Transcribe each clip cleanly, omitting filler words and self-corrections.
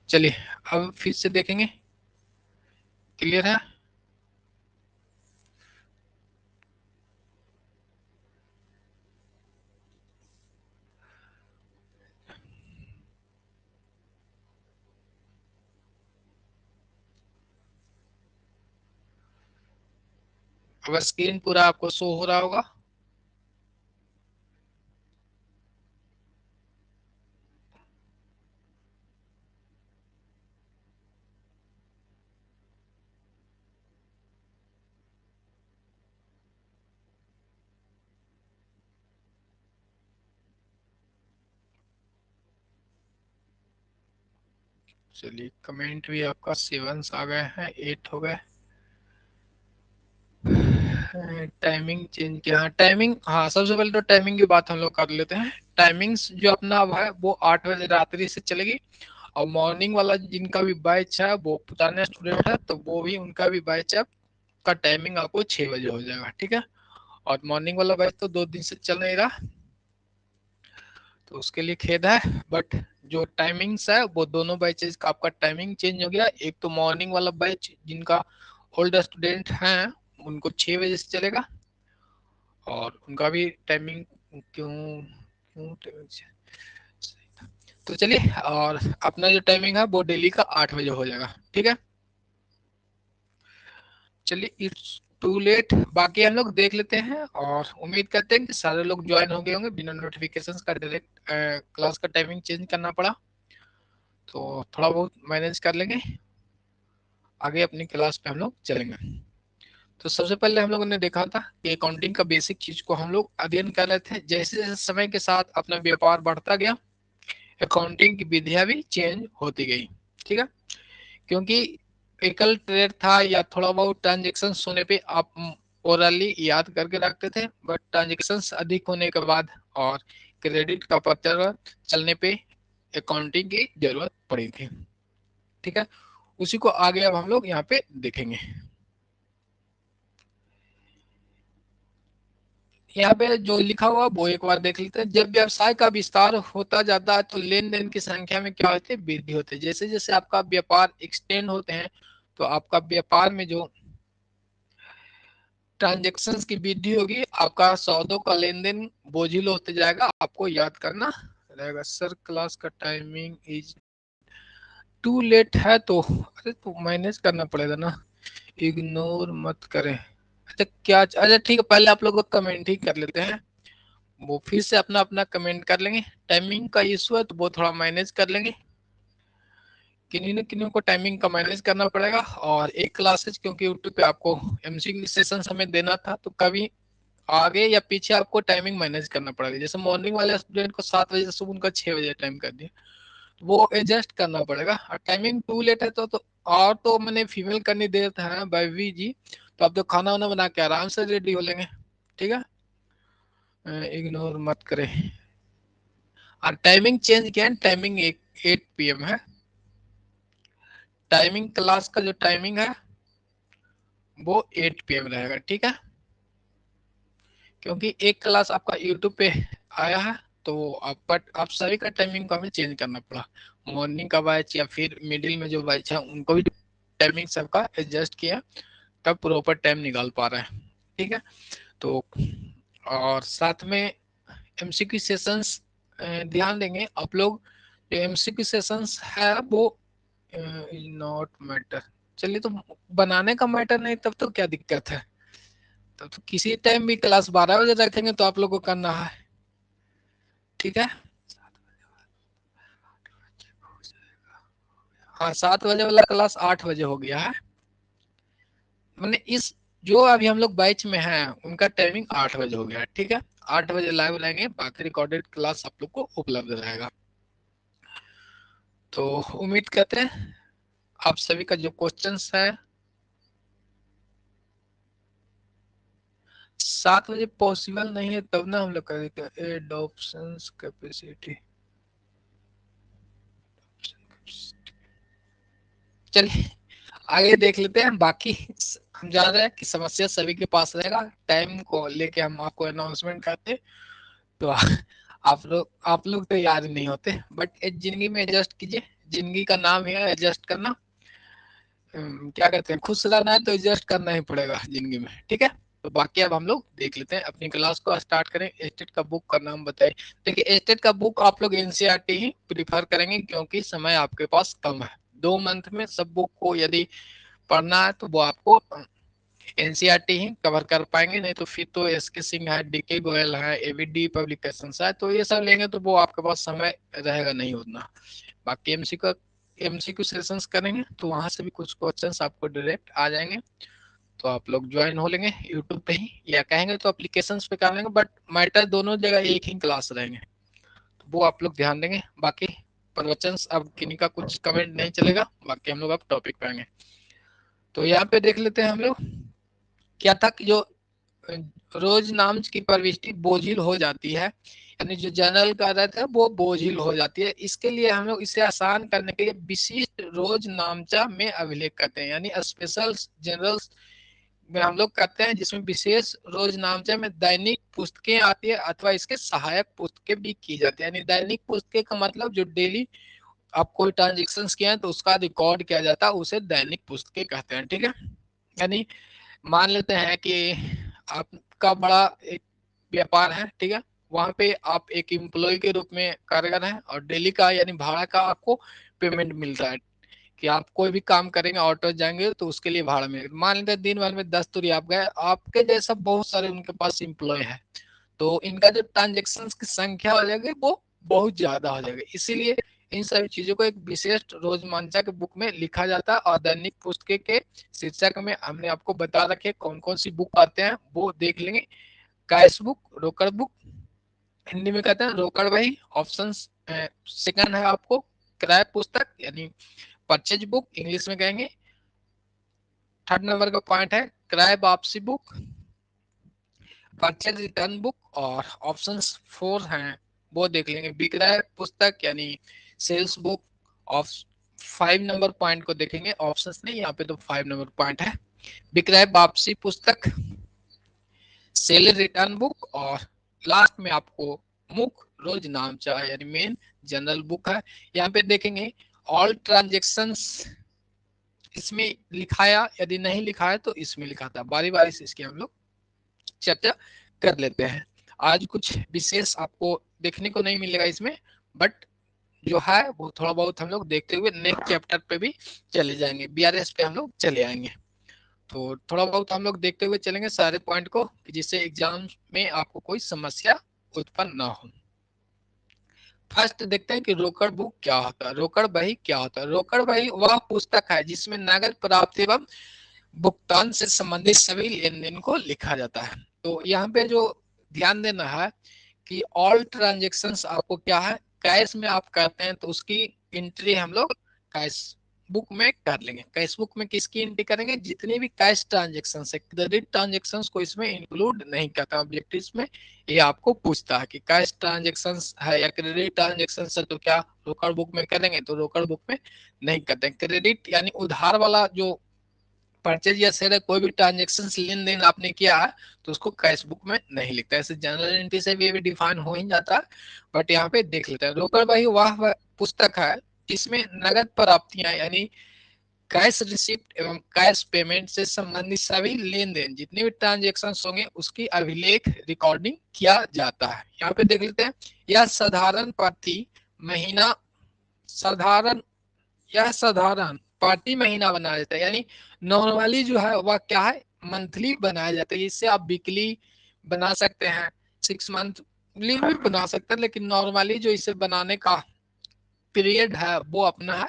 चलिए अब फिर से देखेंगे, क्लियर है। अब स्क्रीन पूरा आपको शो हो रहा होगा। चलिए कमेंट भी आपका 7 आ गए हैं, 8 हो गए। टाइमिंग चेंज किया, हाँ टाइमिंग, हाँ सबसे पहले तो टाइमिंग की बात हम लोग कर लेते हैं। टाइमिंग्स जो अपना अब है वो 8 बजे रात्रि से चलेगी। और मॉर्निंग वाला जिनका भी बैच है वो पुराने स्टूडेंट है तो वो भी उनका भी बैच है का टाइमिंग आपको 6 बजे हो जाएगा, ठीक है। और मॉर्निंग वाला बैच तो 2 दिन से चल नहीं रहा, तो उसके लिए खेद है। बट जो टाइमिंग्स है वो दोनों बैचेस का आपका टाइमिंग चेंज हो गया। एक तो मॉर्निंग वाला बैच जिनका ओल्ड स्टूडेंट हैं उनको 6 बजे से चलेगा, और उनका भी टाइमिंग क्यों क्यों टाइमिंग सही था। तो चलिए, और अपना जो टाइमिंग है वो डेली का 8 बजे हो जाएगा, ठीक है। चलिए इट्स टू लेट, बाकी हम लोग देख लेते हैं और उम्मीद करते हैं कि सारे लोग ज्वाइन हो गए होंगे। बिना नोटिफिकेशंस का डायरेक्ट क्लास का टाइमिंग चेंज करना पड़ा, तो थोड़ा बहुत मैनेज कर लेंगे, आगे अपनी क्लास पे हम लोग चलेंगे। तो सबसे पहले हम लोगों ने देखा था कि अकाउंटिंग का बेसिक चीज को हम लोग अध्ययन कर रहे थे। जैसे जैसे समय के साथ अपना व्यापार बढ़ता गया, अकाउंटिंग की विधियां भी चेंज होती गई, ठीक है। क्योंकि एकल ट्रेड था या थोड़ा बहुत ट्रांजेक्शन होने पे आप ओरली याद करके रखते थे, बट ट्रांजेक्शन अधिक होने के बाद और क्रेडिट का पता चलने पे अकाउंटिंग की जरूरत पड़ी थी, ठीक है। उसी को आगे अब हम लोग यहाँ पे देखेंगे। यहाँ पे जो लिखा हुआ वो एक बार देख लेते हैं। जब व्यवसाय का विस्तार होता जाता है तो लेन देन की संख्या में क्या होती है, वृद्धि होती है। जैसे जैसे आपका व्यापार एक्सटेंड होते हैं तो आपका व्यापार में जो ट्रांजेक्शन की वृद्धि होगी, आपका सौदों का लेन देन बोझिल होते जाएगा, आपको याद करना रहेगा। सर क्लास का टाइमिंग इज टू लेट है तो अरे तो मैनेज करना पड़ेगा ना, इग्नोर मत करें। अच्छा क्या, अच्छा ठीक है, पहले आप लोग कमेंट ही कर लेते हैं, वो फिर से अपना अपना कमेंट कर लेंगे। टाइमिंग का इशू है तो वो थोड़ा मैनेज कर लेंगे, किन्हीं न किन्हीं को टाइमिंग का मैनेज करना पड़ेगा। और एक क्लासेज क्योंकि यूट्यूब पे आपको एमसीक्यू सेशन हमें देना था, तो कभी आगे या पीछे आपको टाइमिंग मैनेज करना पड़ेगा। जैसे मॉर्निंग वाले स्टूडेंट को 7 बजे से सुबह उनका 6 बजे टाइम कर दिया, वो एडजस्ट करना पड़ेगा। और टाइमिंग टू लेट है तो और तो मैंने फीमेल करनी देता है भाई जी, तो आप तो खाना वाना बना के आराम से रेडी हो लेंगे, ठीक है। इग्नोर मत करें। और टाइमिंग चेंज किया है, टाइमिंग 8 PM है। टाइमिंग क्लास का जो टाइमिंग है वो 8 PM रहेगा, ठीक है। क्योंकि एक क्लास आपका यूट्यूब पे आया है, तो आप सभी का टाइमिंग को हमें चेंज करना पड़ा। मॉर्निंग का बैच या फिर मिडिल में जो बैच है उनको भी टाइमिंग सबका एडजस्ट किया, तब प्रॉपर टाइम निकाल पा रहे हैं, ठीक है। तो और साथ में एमसीक्यू सेशंस ध्यान देंगे आप लोग। जो एमसीक्यू सेशंस है वो इज नॉट मैटर। चलिए तो बनाने का मैटर नहीं तब तो क्या दिक्कत है, तब तो किसी टाइम भी क्लास 12 बजे रखेंगे तो आप लोग को करना है, ठीक है। हाँ 7 बजे वाला क्लास 8 बजे हो गया है। मैंने इस जो अभी हम लोग बैच में हैं उनका टाइमिंग 8 बजे हो गया है, ठीक है। 8 बजे लाइव रहेंगे, बाकी रिकॉर्डेड क्लास आप लोग को उपलब्ध रहेगा। तो उम्मीद करते हैं आप सभी का जो क्वेश्चंस है, 7 बजे पॉसिबल नहीं है तब ना हम लोग करेंगे एडॉप्शन कैपेसिटी। चलिए आगे देख लेते हैं। बाकी हम जान रहे हैं कि समस्या सभी के पास रहेगा, टाइम को लेके हम आपको अनाउंसमेंट करते तो आप लोग तो याद नहीं होते, बट जिंदगी में एडजस्ट कीजिए, जिंदगी का नाम है एडजस्ट करना। क्या कहते हैं, खुश रहना है तो एडजस्ट करना ही पड़ेगा जिंदगी में, ठीक है। तो बाकी अब हम लोग देख लेते हैं, अपनी क्लास को स्टार्ट करें। एस्टेट का बुक का नाम बताइए। देखिए एस्टेट का बुक आप लोग एनसीईआरटी ही प्रिफर करेंगे, क्योंकि समय आपके पास कम है। 2 मंथ में सब बुक को यदि पढ़ना है तो वो आपको एनसीईआरटी ही कवर कर पाएंगे, नहीं तो फिर तो एस के सिंह है, डीके गोयल है, एबीडी पब्लिकेशन है, तो ये सब लेंगे तो वो आपके पास समय रहेगा नहीं उतना। बाकी एमसीक्यू सेशंस करेंगे तो वहां से भी कुछ क्वेश्चंस आपको डायरेक्ट आ जाएंगे, तो आप लोग ज्वाइन हो लेंगे यूट्यूब पे ही, या कहेंगे तो एप्लीकेशंस पे कर लेंगे, बट मैटर दोनों जगह एक ही क्लास रहेंगे, तो वो आप लोग ध्यान देंगे। बाकी प्रवचन अब किन्हीं का कुछ कमेंट नहीं चलेगा, बाकी हम लोग अब टॉपिक पे आएंगे। तो यहाँ पे देख लेते हैं हम लोग, क्या था कि जो रोज नाम की प्रविष्टि बोझिल हो जाती है, यानी जो जनरल का रहता है वो बोझिल हो जाती है। इसके लिए हम लोग इसे आसान करने के लिए विशिष्ट रोज नामचा में अभिलेख करते हैं, यानी स्पेशल जनरल में हम लोग करते हैं, जिसमें विशेष रोज नामचा में दैनिक पुस्तकें आती है अथवा इसके सहायक पुस्तकें भी की जाती है। यानी दैनिक पुस्तकें का मतलब जो डेली आप कोई ट्रांजेक्शन किए हैं तो उसका रिकॉर्ड किया जाता है, उसे दैनिक पुस्तकें कहते हैं, ठीक है। यानी मान लेते हैं कि आपका बड़ा एक व्यापार है, ठीक है, वहां पे आप एक एम्प्लॉय के रूप में कार्यरत हैं और डेली का यानी भाड़ा का आपको पेमेंट मिलता है, कि आप कोई भी काम करेंगे, ऑटो जाएंगे तो उसके लिए भाड़ा मिलेगा। मान लेते हैं दिन भर में 10 तुरी आप गए, आपके जैसा बहुत सारे उनके पास एम्प्लॉय है, तो इनका जो ट्रांजेक्शन की संख्या हो जाएगी वो बहुत ज्यादा हो जाएगी। इसीलिए इन सभी चीजों को एक विशेष रोजमर्रा के बुक में लिखा जाता है, और दैनिक पुस्तक के शीर्षक में हमने आपको बता रखे कौन कौन सी बुक आते हैं, वो देख लेंगे। कैश बुक, रोकड़ बुक, हिंदी में कहते हैं रोकड़ बही। ऑप्शन सेकंड है आपको क्रय पुस्तक यानी परचेज बुक, इंग्लिश में कहेंगे। थर्ड नंबर का पॉइंट है क्रय वापसी बुक, परचेज रिटर्न बुक। और ऑप्शन 4 हैं वो देख लेंगे विक्रय पुस्तक यानी sales book. Of 5 number point को देखेंगे, ऑप्शंस नहीं यहाँ पे, तो 5 नंबर पॉइंट है विक्रय वापसी पुस्तक, सेल रिटर्न बुक। और लास्ट में आपको मुख्य रोज नामचा यानी मेन जनरल बुक है। यहाँ पे देखेंगे ऑल ट्रांजेक्शंस इसमें लिखाया, यदि नहीं लिखा है तो इसमें लिखा था। बारी बारी से इसकी हम लोग चर्चा कर लेते हैं। आज कुछ विशेष आपको देखने को नहीं मिलेगा इसमें, बट जो है वो थोड़ा बहुत हम लोग देखते हुए नेक्स्ट चैप्टर पे भी चले जाएंगे, बीआरएस पे हम लोग चले आएंगे। तो थोड़ा बहुत हम लोग देखते हुए चलेंगे सारे पॉइंट को, जिससे एग्जाम में आपको कोई समस्या उत्पन्न ना हो। फर्स्ट देखते हैं कि रोकड़ बुक क्या होता है, रोकड़ बही क्या होता है। रोकड़ बही वह पुस्तक है जिसमें नगद प्राप्ति एवं भुगतान से संबंधित सभी लेन देन को लिखा जाता है। तो यहाँ पे जो ध्यान देना है कि ऑल ट्रांजेक्शन्स आपको क्या है, कैश में आप करते हैं तो उसकी एंट्री हम लोग कैश बुक में कर लेंगे। कैश बुक में किसकी एंट्री करेंगे, जितने भी कैश ट्रांजेक्शन है, क्रेडिट ट्रांजेक्शन को इसमें इंक्लूड नहीं करता। ऑब्जेक्टिव्स में ये आपको पूछता है कि कैश ट्रांजेक्शन है या क्रेडिट ट्रांजेक्शन है तो क्या रोकड़ बुक में करेंगे, तो रोकड़ बुक में नहीं करते। क्रेडिट यानी उधार वाला जो परचेज या सेल कोई भी ट्रांजेक्शन लेन देन आपने किया है तो उसको कैश बुक में नहीं लिखता। ऐसे जनरल एंट्री से भी डिफाइन हो ही जाता है, बट यहाँ पे देख लेते हैं। रोकड़ बही वह पुस्तक है जिसमें नगद प्राप्तियां यानी कैश रिसिप्ट एवं कैश पेमेंट से संबंधित सभी लेन देन जितने भी ट्रांजेक्शन होंगे उसकी अभिलेख रिकॉर्डिंग किया जाता है। यहाँ पे देख लेते हैं, यह साधारण प्रति महीना साधारण यह साधारण प्रति महीना बनाया जाता है, यानी नॉर्मली जो है वह क्या है मंथली बनाया जाता है। इससे आप वीकली बना सकते हैं, 6 मंथली भी बना सकते हैं, लेकिन नॉर्मली जो इसे बनाने का पीरियड है वो अपना है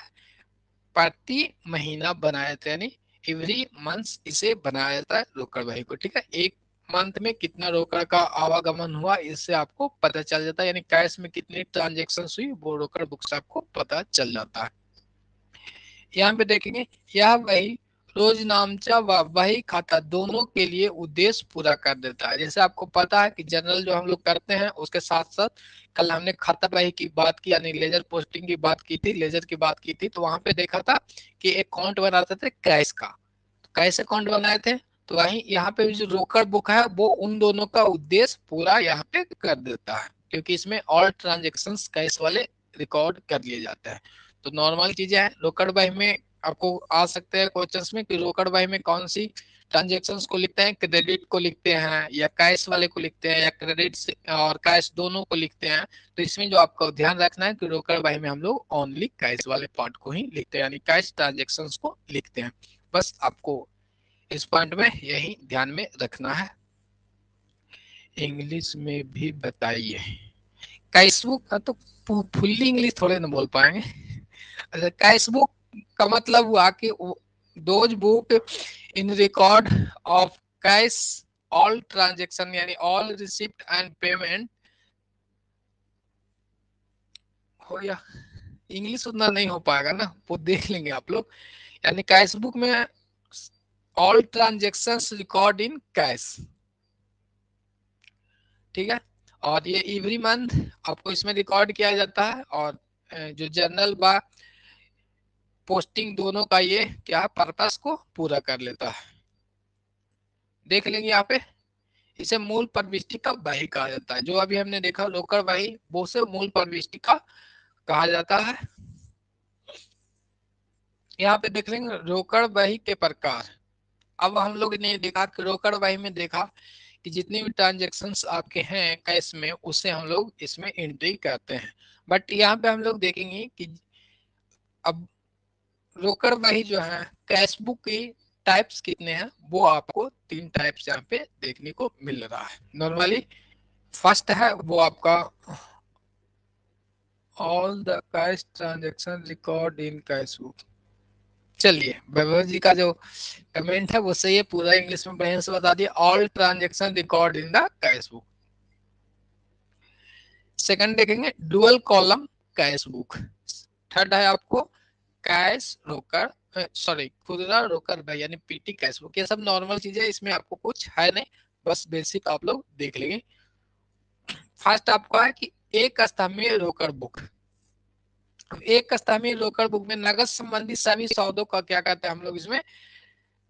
प्रति महीना बनाया जाता है, यानी एवरी मंथ इसे बनाया जाता है रोकड़ बही को, ठीक है। एक मंथ में कितना रोकड़ का आवागमन हुआ इससे आपको पता चल जाता है, यानी कैश में कितनी ट्रांजेक्शन हुई वो रोकड़ बुक से आपको पता चल जाता है। यहाँ पे देखेंगे यह वही रोज नामचा व वही खाता दोनों के लिए उद्देश्य पूरा कर देता है। जैसे आपको पता है कि जनरल जो हम लोग करते हैं उसके साथ साथ कल हमने खाता बही की बात की यानी लेजर पोस्टिंग की बात की थी, लेजर की बात की थी, तो वहां पे देखा था कि एक अकाउंट बनाते थे कैश का, तो कैश अकाउंट बनाए थे। तो वही यहाँ पे जो रोकड़ बुक है वो उन दोनों का उद्देश्य पूरा यहाँ पे कर देता है, क्योंकि इसमें ऑल ट्रांजेक्शन कैश वाले रिकॉर्ड कर लिए जाते हैं। तो नॉर्मल चीजें हैं। रोकड़ बही में आपको आ सकते हैं क्वेश्चंस में कि रोकड़ बही में कौन सी ट्रांजेक्शन्स को लिखते हैं, क्रेडिट को लिखते हैं या कैश वाले को लिखते हैं या क्रेडिट और कैश दोनों को लिखते हैं। तो इसमें जो आपको ध्यान रखना है कि रोकड़ बही में हम लोग ओनली कैश वाले पार्ट को ही लिखते हैं, यानी कैश ट्रांजेक्शन्स को लिखते हैं। बस आपको इस पॉइंट में यही ध्यान में रखना है। इंग्लिश में भी बताइए। कैश बुक का तो फुल्ली इंग्लिश थोड़े ना बोल पाएंगे। अच्छा, कैश बुक का मतलब हुआ कि those book in record of cash all transaction, यानी ऑल रिसिप्ट एंड पेमेंट हो गया। इंग्लिश उतना नहीं हो पाएगा ना, वो देख लेंगे आप लोग। यानी कैश बुक में all transactions record in cash, ठीक है। और ये एवरी मंथ आपको इसमें रिकॉर्ड किया जाता है। और जो जर्नल बा पोस्टिंग दोनों का ये क्या पर्पस को पूरा कर लेता है, देख लेंगे यहाँ पे। इसे मूल प्रविष्टि का बही कहा जाता है। जो अभी हमने देखा रोकड़ बही, वो से मूल प्रविष्टि का कहा जाता है। यहाँ पे देख लेंगे रोकड़ बही के प्रकार। अब हम लोग ने देखा कि रोकड़ बही में देखा कि जितनी भी ट्रांजेक्शन्स आपके हैं कैश में, उसे हम लोग इसमें एंट्री करते हैं। बट यहाँ पे हम लोग देखेंगे कि अब रोकड़ बही जो है, कैश बुक की टाइप्स कितने हैं, वो आपको 3 टाइप्स यहाँ पे देखने को मिल रहा है नॉर्मली। फर्स्ट है वो आपका all the cash transaction record in cash book. चलिए, वैभव जी का जो कमेंट है वो सही है, पूरा इंग्लिश में बढ़िया से बता दिया, all transaction record in the cash book. Second देखेंगे dual column cash book. Third है आपको कैश रोकड़, सॉरी खुदरा रोकड़ बही यानी पीटी कैश बुक। ये सब नॉर्मल चीजें, इसमें आपको कुछ है नहीं, बस बेसिक आप लोग देख लेंगे। फर्स्ट आपको है कि एक स्तंभीय रोकड़ बुक। एक स्तंभीय रोकड़ बुक में नगद संबंधी सभी सौदों का क्या कहते हैं हम लोग इसमें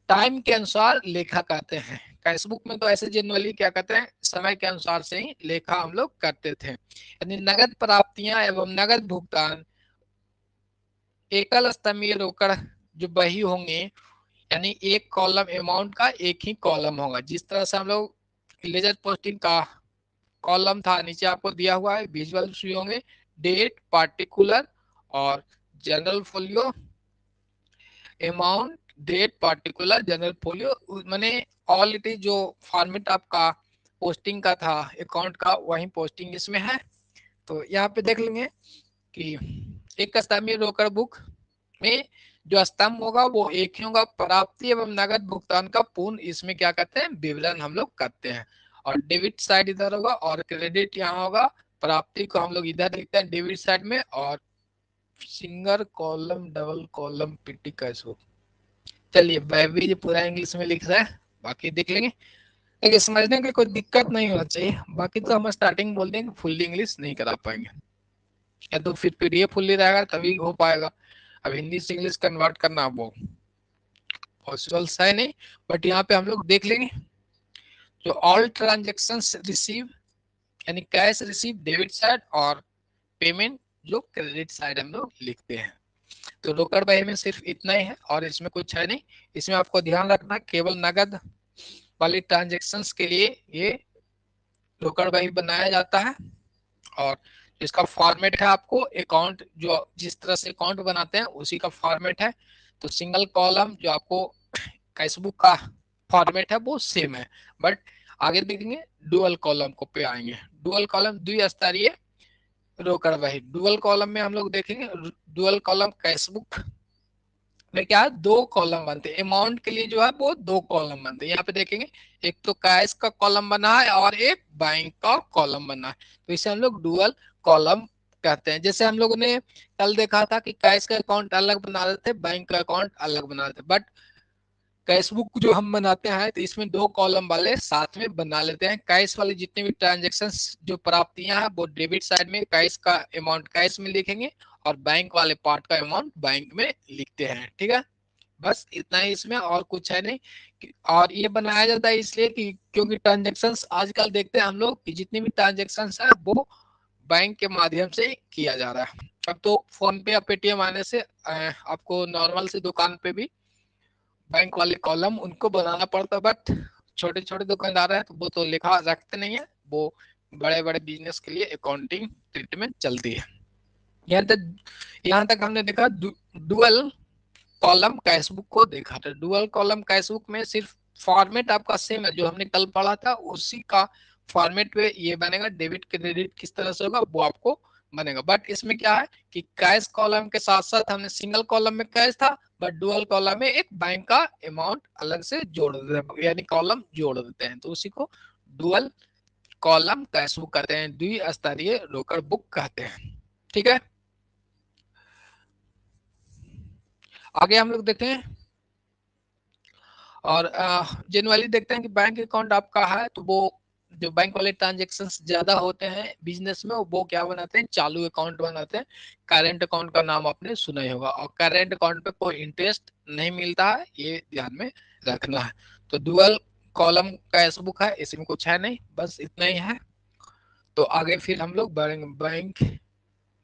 टाइम के अनुसार लेखा करते हैं। कैश बुक में तो ऐसे जनरली क्या कहते हैं समय के अनुसार से ही लेखा हम लोग करते थे। यानी नगद प्राप्तियां एवं नगद भुगतान एकल स्तंभीय रोकड़ जो बही होंगे, यानी एक कॉलम अमाउंट का एक ही कॉलम होगा। जिस तरह से हम लोग लेजर पोस्टिंग का कॉलम था, नीचे आपको दिया हुआ है विजुअल होंगे, डेट, पार्टिकुलर और journal folio, amount, date, particular, journal folio, माने ऑल इट इज जो फॉर्मेट आपका पोस्टिंग का था अकाउंट का, वही पोस्टिंग इसमें है। तो यहाँ पे देख लेंगे कि एक स्तंभीय रोकड़ बुक में जो स्तंभ होगा वो एक ही होगा। प्राप्ति एवं नगद भुगतान का पूर्ण इसमें क्या कहते हैं विवरण हम लोग करते हैं। और डेबिट साइड इधर होगा और क्रेडिट यहाँ होगा। प्राप्ति को हम लोग इधर लिखते हैं डेबिट साइड में, और single column double column PT cash book. चलिए वैभी जो पूरा इंग्लिश में लिख रहा है, बाकी देख लेंगे। लेकिन समझने की कोई दिक्कत नहीं होना चाहिए। बाकी तो हम स्टार्टिंग बोल देंगे, फुल्ली इंग्लिश नहीं करा पाएंगे, या तो फिर पीडीएफ फुल्ली रहेगा तभी हो पाएगा। अब हिंदी से इंग्लिश कन्वर्ट करना वो पॉसिबल है नहीं। बट यहाँ पे हम लोग देख लेंगे जो ऑल ट्रांजेक्शन्स रिसीव यानी कैश रिसीव डेबिट साइड, और पेमेंट जो क्रेडिट साइड हम लोग लिखते हैं। तो रोकड़ बही में सिर्फ इतना ही है और इसमें कुछ है नहीं। इसमें आपको ध्यान रखना केवल नगद वाली ट्रांजेक्शन्स के लिए ये रोकड़ बही बनाया जाता है। और इसका फॉर्मेट है आपको अकाउंट, जो जिस तरह से अकाउंट बनाते हैं उसी का फॉर्मेट है। तो सिंगल कॉलम जो आपको कैश बुक का फॉर्मेट है वो सेम है, बट आगे देखेंगे डुअल कॉलम को पे आएंगे। डुअल कॉलम द्विस्तरीय रोकड़ बही। डुअल कॉलम में हम लोग देखेंगे डुअल कॉलम कैश बुक में क्या है, 2 कॉलम बनते हैं। अमाउंट के लिए जो है वो 2 कॉलम बनते हैं। यहाँ पे देखेंगे एक तो कैश का कॉलम बना है और एक बैंक का कॉलम बना है। तो इसे हम लोग डुअल कॉलम कहते हैं। जैसे हम लोगों ने कल देखा था कि कैश का अकाउंट अलग बना देते, बैंक का अकाउंट अलग बना देते, बट कैश बुक जो हम बनाते हैं तो इसमें 2 कॉलम वाले साथ में बना लेते हैं। कैश वाले जितने भी ट्रांजेक्शन जो प्राप्तियां हैं वो डेबिट साइड में कैश का अमाउंट कैश में लिखेंगे, और बैंक वाले पार्ट का अमाउंट बैंक में लिखते हैं। ठीक है, बस इतना ही इसमें, और कुछ है नहीं। और ये बनाया जाता है इसलिए कि क्योंकि ट्रांजेक्शन्स आजकल देखते हैं हम लोग कि जितनी भी ट्रांजेक्शन्स है वो बैंक के माध्यम से किया जा रहा है। अब तो फोन पे या पेटीएम आने से आपको नॉर्मल से दुकान पे भी बैंक वाले कॉलम उनको बनाना पड़ता है, बट छोटे छोटे दुकानदार है तो वो तो लिखा रखते नहीं है, वो बड़े बड़े बिजनेस के लिए अकाउंटिंग ट्रीटमेंट चलती है। यहाँ तक हमने देखा डुअल कॉलम कैशबुक को देखा था। डुअल कॉलम कैशबुक में सिर्फ फॉर्मेट आपका सेम है जो हमने कल पढ़ा था, उसी का फॉर्मेट पे ये बनेगा। डेबिट क्रेडिट किस तरह से होगा वो आपको बनेगा, बट इसमें क्या है कि कैश कॉलम के साथ साथ हमने सिंगल कॉलम में कैश था, बट डुअल कॉलम में एक बैंक का अमाउंट अलग से जोड़ देते हैं, यानी कॉलम जोड़ देते हैं, तो उसी को डुअल कॉलम कैश बुक कहते हैं, द्विस्तरीय रोकड़ बुक कहते हैं। ठीक है, आगे हम लोग देखते हैं और जनरली देखते हैं कि बैंक अकाउंट आपका है तो वो जो बैंक वाले ट्रांजेक्शन ज्यादा होते हैं बिजनेस में, वो क्या बनाते हैं, चालू अकाउंट बनाते हैं। करेंट अकाउंट का नाम आपने सुना ही होगा, और करेंट अकाउंट पे कोई इंटरेस्ट नहीं मिलता है, ये ध्यान में रखना है। तो डुअल कॉलम कैश बुक है, इसमें कुछ है नहीं, बस इतना ही है। तो आगे फिर हम लोग बढ़ेंगे। बैंक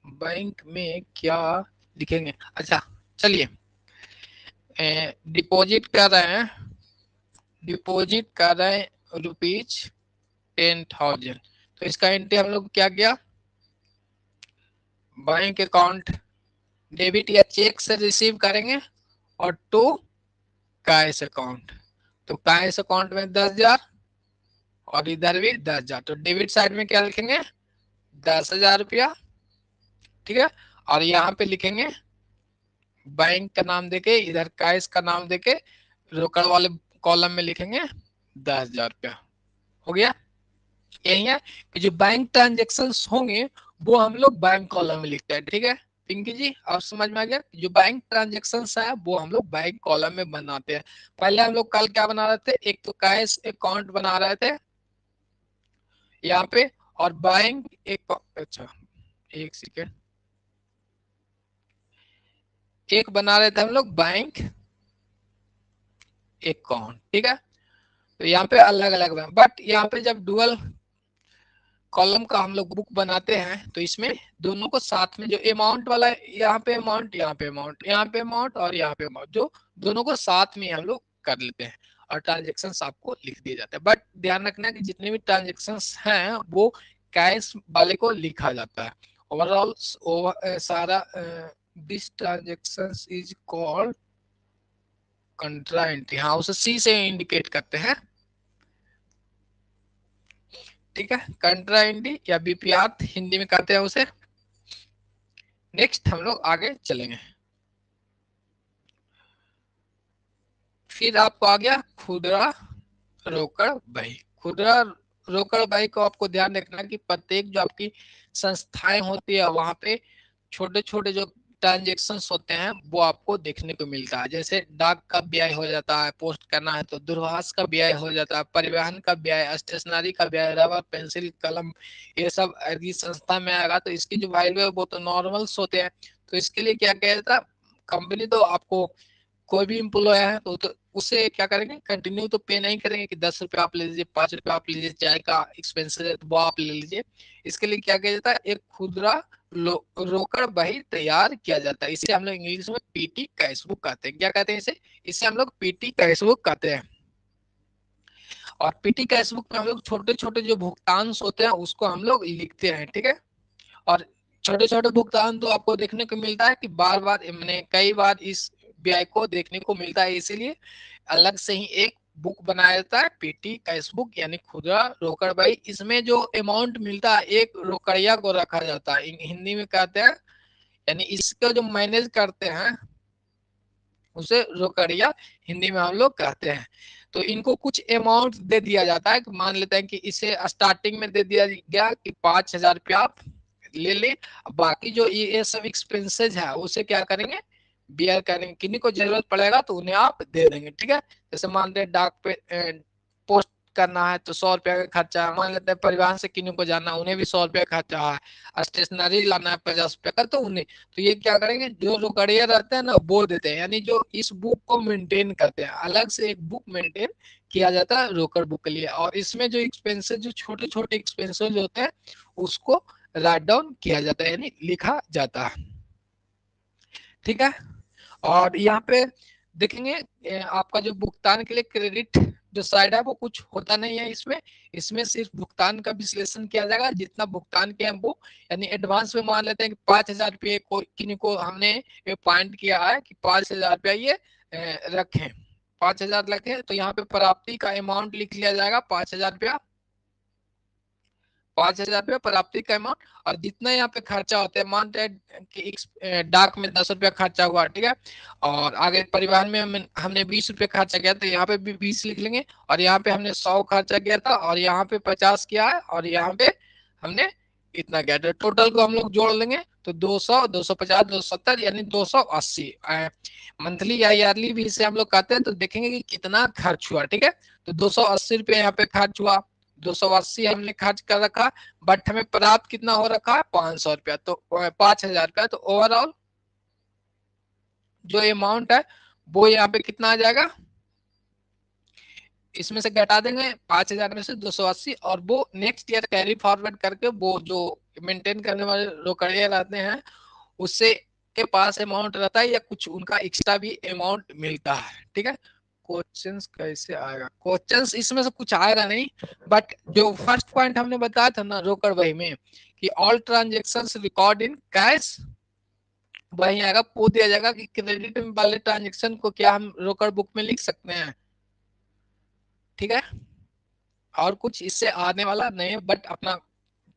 बैंक में क्या लिखेंगे, अच्छा चलिए, डिपॉजिट कर रहे हैं, डिपॉजिट कर रहे हैं ₹10,000, तो इसका एंट्री हम लोग क्या किया, बैंक अकाउंट डेबिट या चेक से रिसीव करेंगे और टू कैश अकाउंट, तो कैश अकाउंट में 10,000 और इधर भी 10,000, तो डेबिट साइड में क्या लिखेंगे, 10,000 रुपया। ठीक है, और यहाँ पे लिखेंगे बैंक का नाम देके, इधर कैश का नाम देके, रोकड़ वाले कॉलम में लिखेंगे 10,000 रुपया। हो गया, यही है कि जो बैंक ट्रांजेक्शन होंगे वो हम लोग बैंक कॉलम में लिखते हैं। ठीक है पिंकी जी, आप समझ में आ गया, जो बैंक ट्रांजेक्शन है वो हम लोग बैंक कॉलम में बनाते हैं। पहले हम लोग कल क्या बना रहे थे, एक तो कैश अकाउंट बना रहे थे यहाँ पे, और बैंक एक, अच्छा एक सेकेंड, एक बना रहे थे हम लोग बैंक अकाउंट। ठीक है, तो यहाँ पे अलग अलग, बट यहाँ पे जब डुअल कॉलम का हम लोग बुक बनाते हैं तो इसमें दोनों को साथ में, जो अमाउंट वाला है यहाँ पे अमाउंट, यहाँ पे अमाउंट, यहाँ पे अमाउंट और यहाँ पे अमाउंट, जो दोनों को साथ में हम लोग कर लेते हैं और ट्रांजेक्शन आपको लिख दिए जाते हैं। बट ध्यान रखना कि जितने भी ट्रांजेक्शन हैं वो कैश वाले को लिखा जाता है। ओवरऑल सारा this transaction is called कंट्रा entry, हाँ उसे सी से इंडिकेट करते हैं। ठीक है, कंट्रा एंट्री या बीपीआर हिंदी में कहते हैं उसे। नेक्स्ट हम लोग आगे चलेंगे, फिर आपको आ गया खुदरा रोकड़ बही। खुदरा रोकड़ बही को आपको ध्यान रखना कि प्रत्येक जो आपकी संस्थाएं होती है वहां पे छोटे छोटे जो ट्रांजेक्शन होते हैं वो आपको देखने को मिलता है। जैसे डाक का व्यय हो जाता है, पोस्ट करना है तो दूरभाष का व्यय हो जाता है, परिवहन का व्यय, स्टेशनरी का व्यय, रबर पेंसिल कलम, ये सब यदि संस्था में आएगा तो इसकी जो वैल्यू है वो तो नॉर्मल्स होते हैं। तो इसके लिए क्या किया जाता है, कंपनी तो आपको कोई भी एम्प्लॉय है तो उसे क्या करेंगे, कंटिन्यू तो पे नहीं करेंगे कि 10 रुपया आप ले लीजिए, 5 रुपया आप लीजिए, चाय का एक्सपेंसेस है तो वो आप ले लीजिए। इसके लिए क्या किया जाता है, एक खुदरा रोकड़ बही तैयार किया जाता है। इसे हम लोग इंग्लिश में पीटी कैश बुक कहते हैं। क्या कहते हैं इसे, इसे हम लोग पीटी कैश बुक कहते हैं। और पीटी कैश बुक में हम लोग छोटे छोटे जो भुगतान होते हैं उसको हम लोग लिखते हैं। ठीक है, और छोटे छोटे भुगतान तो आपको देखने को मिलता है कि बार बार, मैंने कई बार इस व्यय को देखने को मिलता है, इसीलिए अलग से ही एक बुक बनाया जाता है, पीटी कैश बुक यानी खुदरा रोकड़ बही। इसमें जो अमाउंट मिलता है एक रोकड़िया को रखा जाता है, हिंदी में कहते हैं, यानी इसको जो मैनेज करते हैं उसे रोकड़िया हिंदी में हम लोग कहते हैं। तो इनको कुछ अमाउंट दे दिया जाता है, मान लेते हैं कि इसे स्टार्टिंग में दे दिया गया कि 5,000 रुपया आप ले लें, बाकी जो ये सब एक्सपेंसेज है उसे क्या करेंगे, बियर करेंगे, किन्हीं को जरूरत पड़ेगा तो उन्हें आप दे देंगे। ठीक है, जैसे मान लें डाक पे पोस्ट करना है तो 100 रुपया का खर्चा है, मान लेते हैं परिवहन से किन्हीं को जाना उन्हें भी 100 रुपया खर्चा है, स्टेशनरी लाना है 50 रुपया का तो उन्हें, तो ये क्या करेंगे, जो रोकड़िया रहते हैं ना वो देते हैं, यानी जो इस बुक को मेंटेन करते हैं। अलग से एक बुक मेंटेन किया जाता है रोकड़ बुक के लिए, और इसमें जो एक्सपेंसेस, जो छोटे छोटे एक्सपेंसेस होते हैं उसको राइट डाउन किया जाता है, यानी लिखा जाता है। ठीक है, और यहाँ पे देखेंगे आपका जो भुगतान के लिए क्रेडिट जो साइड है वो कुछ होता नहीं है इसमें। इसमें सिर्फ भुगतान का विश्लेषण किया जाएगा, जितना भुगतान किया वो, यानी एडवांस में मान लेते हैं कि 5,000 रुपये को किन्हीं को हमने ये पॉइंट किया है कि 5,000 रुपया ये रखें, 5,000 रखें, तो यहाँ पे प्राप्ति का अमाउंट लिख लिया जाएगा 5,000 रुपया, 5,000 रुपया प्राप्ति का अमाउंट। और जितना यहाँ पे खर्चा होता है, मान कि डाक में 10 रुपया खर्चा हुआ, ठीक है, और आगे परिवहन में हमने 20 रुपये खर्चा किया, तो यहाँ पे भी 20 लिख लेंगे, और यहाँ पे हमने 100 खर्चा किया था, और यहाँ पे 50 किया है, और यहाँ पे हमने इतना किया, तो टोटल को हम लोग जोड़ लेंगे, तो 200, 250, 270, यानी 280 मंथली या ईयरली भी इसे हम लोग कहते हैं। तो देखेंगे कि कितना खर्च हुआ, ठीक है, तो 280 रुपये यहाँ पे खर्च हुआ, 280 हमने खर्च कर रखा, बट हमें प्राप्त कितना हो रखा है 500 रुपया, तो 5,000 रुपया, तो ओवरऑल जो अमाउंट है वो यहाँ पे कितना आ जाएगा, इसमें से घटा देंगे 5,000 में से 280, और वो नेक्स्ट ईयर कैरी फॉरवर्ड करके वो जो मेंटेन करने वाले रोकड़िया रहते हैं उससे के पास अमाउंट रहता है, या कुछ उनका एक्स्ट्रा भी अमाउंट मिलता है। ठीक है, क्वेश्चंस कैसे आएगा, क्वेश्चंस इसमें से कुछ आएगा नहीं, बट जो फर्स्ट पॉइंट हमने बताया था ना रोकड़ बही में कि all transactions record in cash, वही आएगा, पूछ दिया जाएगा कि क्रेडिट वाले ट्रांजेक्शन को क्या हम रोकड़ बुक में लिख सकते हैं। ठीक है, और कुछ इससे आने वाला नहीं है, बट अपना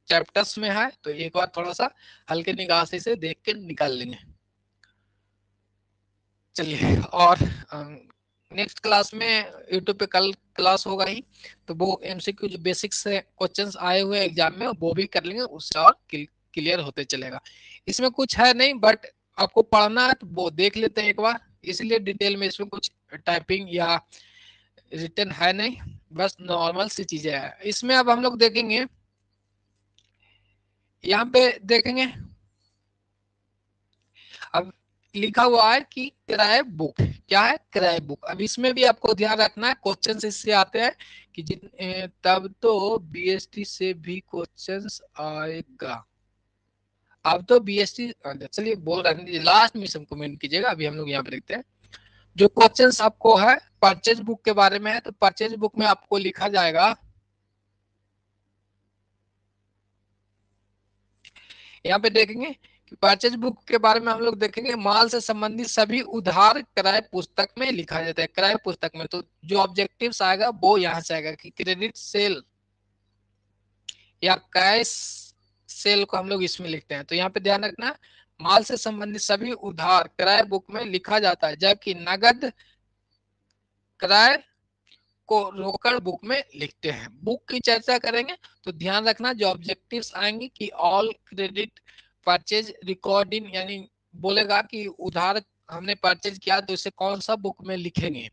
चैप्टर्स में है, तो एक बार थोड़ा सा हल्के निगाह से देख के निकाल लेंगे। चलिए, और नेक्स्ट क्लास में यूट्यूब पे कल क्लास होगा ही, तो वो एमसीक्यू जो बेसिक्स से क्वेश्चंस आए हुए एग्जाम में वो भी कर लेंगे, उससे और क्लियर होते चलेगा। इसमें कुछ है नहीं, बट आपको पढ़ना है तो वो देख लेते हैं एक बार, इसलिए डिटेल में इसमें कुछ टाइपिंग या रिटन है नहीं, बस नॉर्मल सी चीजें है इसमें। अब हम लोग देखेंगे, यहाँ पे देखेंगे अब लिखा हुआ है कि किराए बुक, क्या है किराए बुक। अब इसमें भी आपको ध्यान रखना है, क्वेश्चन इससे आते हैं कि तब तो बीएसटी से भी क्वेश्चन आएगा। अब तो बीएसटी, चलिए बोल रहे हैं लास्ट में सब कमेंट कीजिएगा, अभी हम लोग यहाँ पे देखते हैं जो क्वेश्चंस आपको है परचेज बुक के बारे में है। तो परचेज बुक में आपको लिखा जाएगा, यहाँ पे देखेंगे कि परचेज बुक के बारे में हम लोग देखेंगे, माल से संबंधित सभी उधार क्रय पुस्तक में लिखा जाता है, क्रय पुस्तक में। तो जो ऑब्जेक्टिव्स आएगा वो यहाँ से आएगा कि क्रेडिट सेल या कैश सेल को हम लोग इसमें लिखते हैं। तो यहाँ पे ध्यान रखना, माल से संबंधित सभी उधार क्रय बुक में लिखा जाता है, जबकि नगद क्रय को रोकड़ बुक में लिखते हैं। बुक की चर्चा करेंगे तो ध्यान रखना जो ऑब्जेक्टिव्स आएंगे कि all credit purchase record in, यानी बोलेगा कि उधार हमने परचेज किया तो इसे कौन सा बुक में लिखेंगे,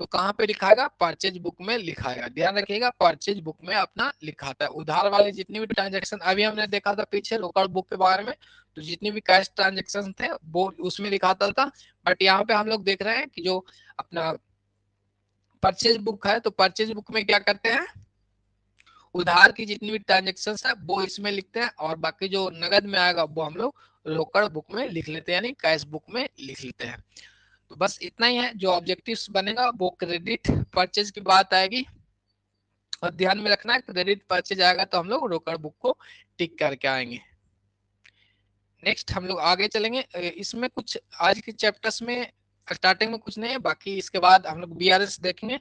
तो कहाँ पे लिखाएगा, परचेज बुक में लिखाएगा। ध्यान रखिएगा परचेज बुक में अपना लिखाता है। उधार वाले जितनी भी ट्रांजेक्शन अभी हमने देखा था पीछे रोकड़ बुक के बारे में, तो जितनी भी कैश ट्रांजेक्शन थे वो उसमें लिखाता था, बट यहाँ पे हम लोग देख रहे हैं कि जो अपना परचेज बुक है, तो परचेज बुक में क्या करते हैं, उधार की जितनी भी ट्रांजेक्शन है वो इसमें लिखते हैं, और बाकी जो नगद में आएगा वो हम लोग रोकड़ बुक में लिख लेते हैं, यानी कैश बुक में लिख लेते हैं। तो बस इतना ही है, जो ऑब्जेक्टिव्स बनेगा वो क्रेडिट परचेज की बात आएगी, और ध्यान में रखना है क्रेडिट परचेज आएगा तो हम लोग रोकड़ बुक को टिक करके आएंगे। नेक्स्ट हम लोग आगे चलेंगे, इसमें कुछ आज के चैप्टर्स में स्टार्टिंग में कुछ नहीं है, बाकी इसके बाद हम लोग बीआरएस देखेंगे,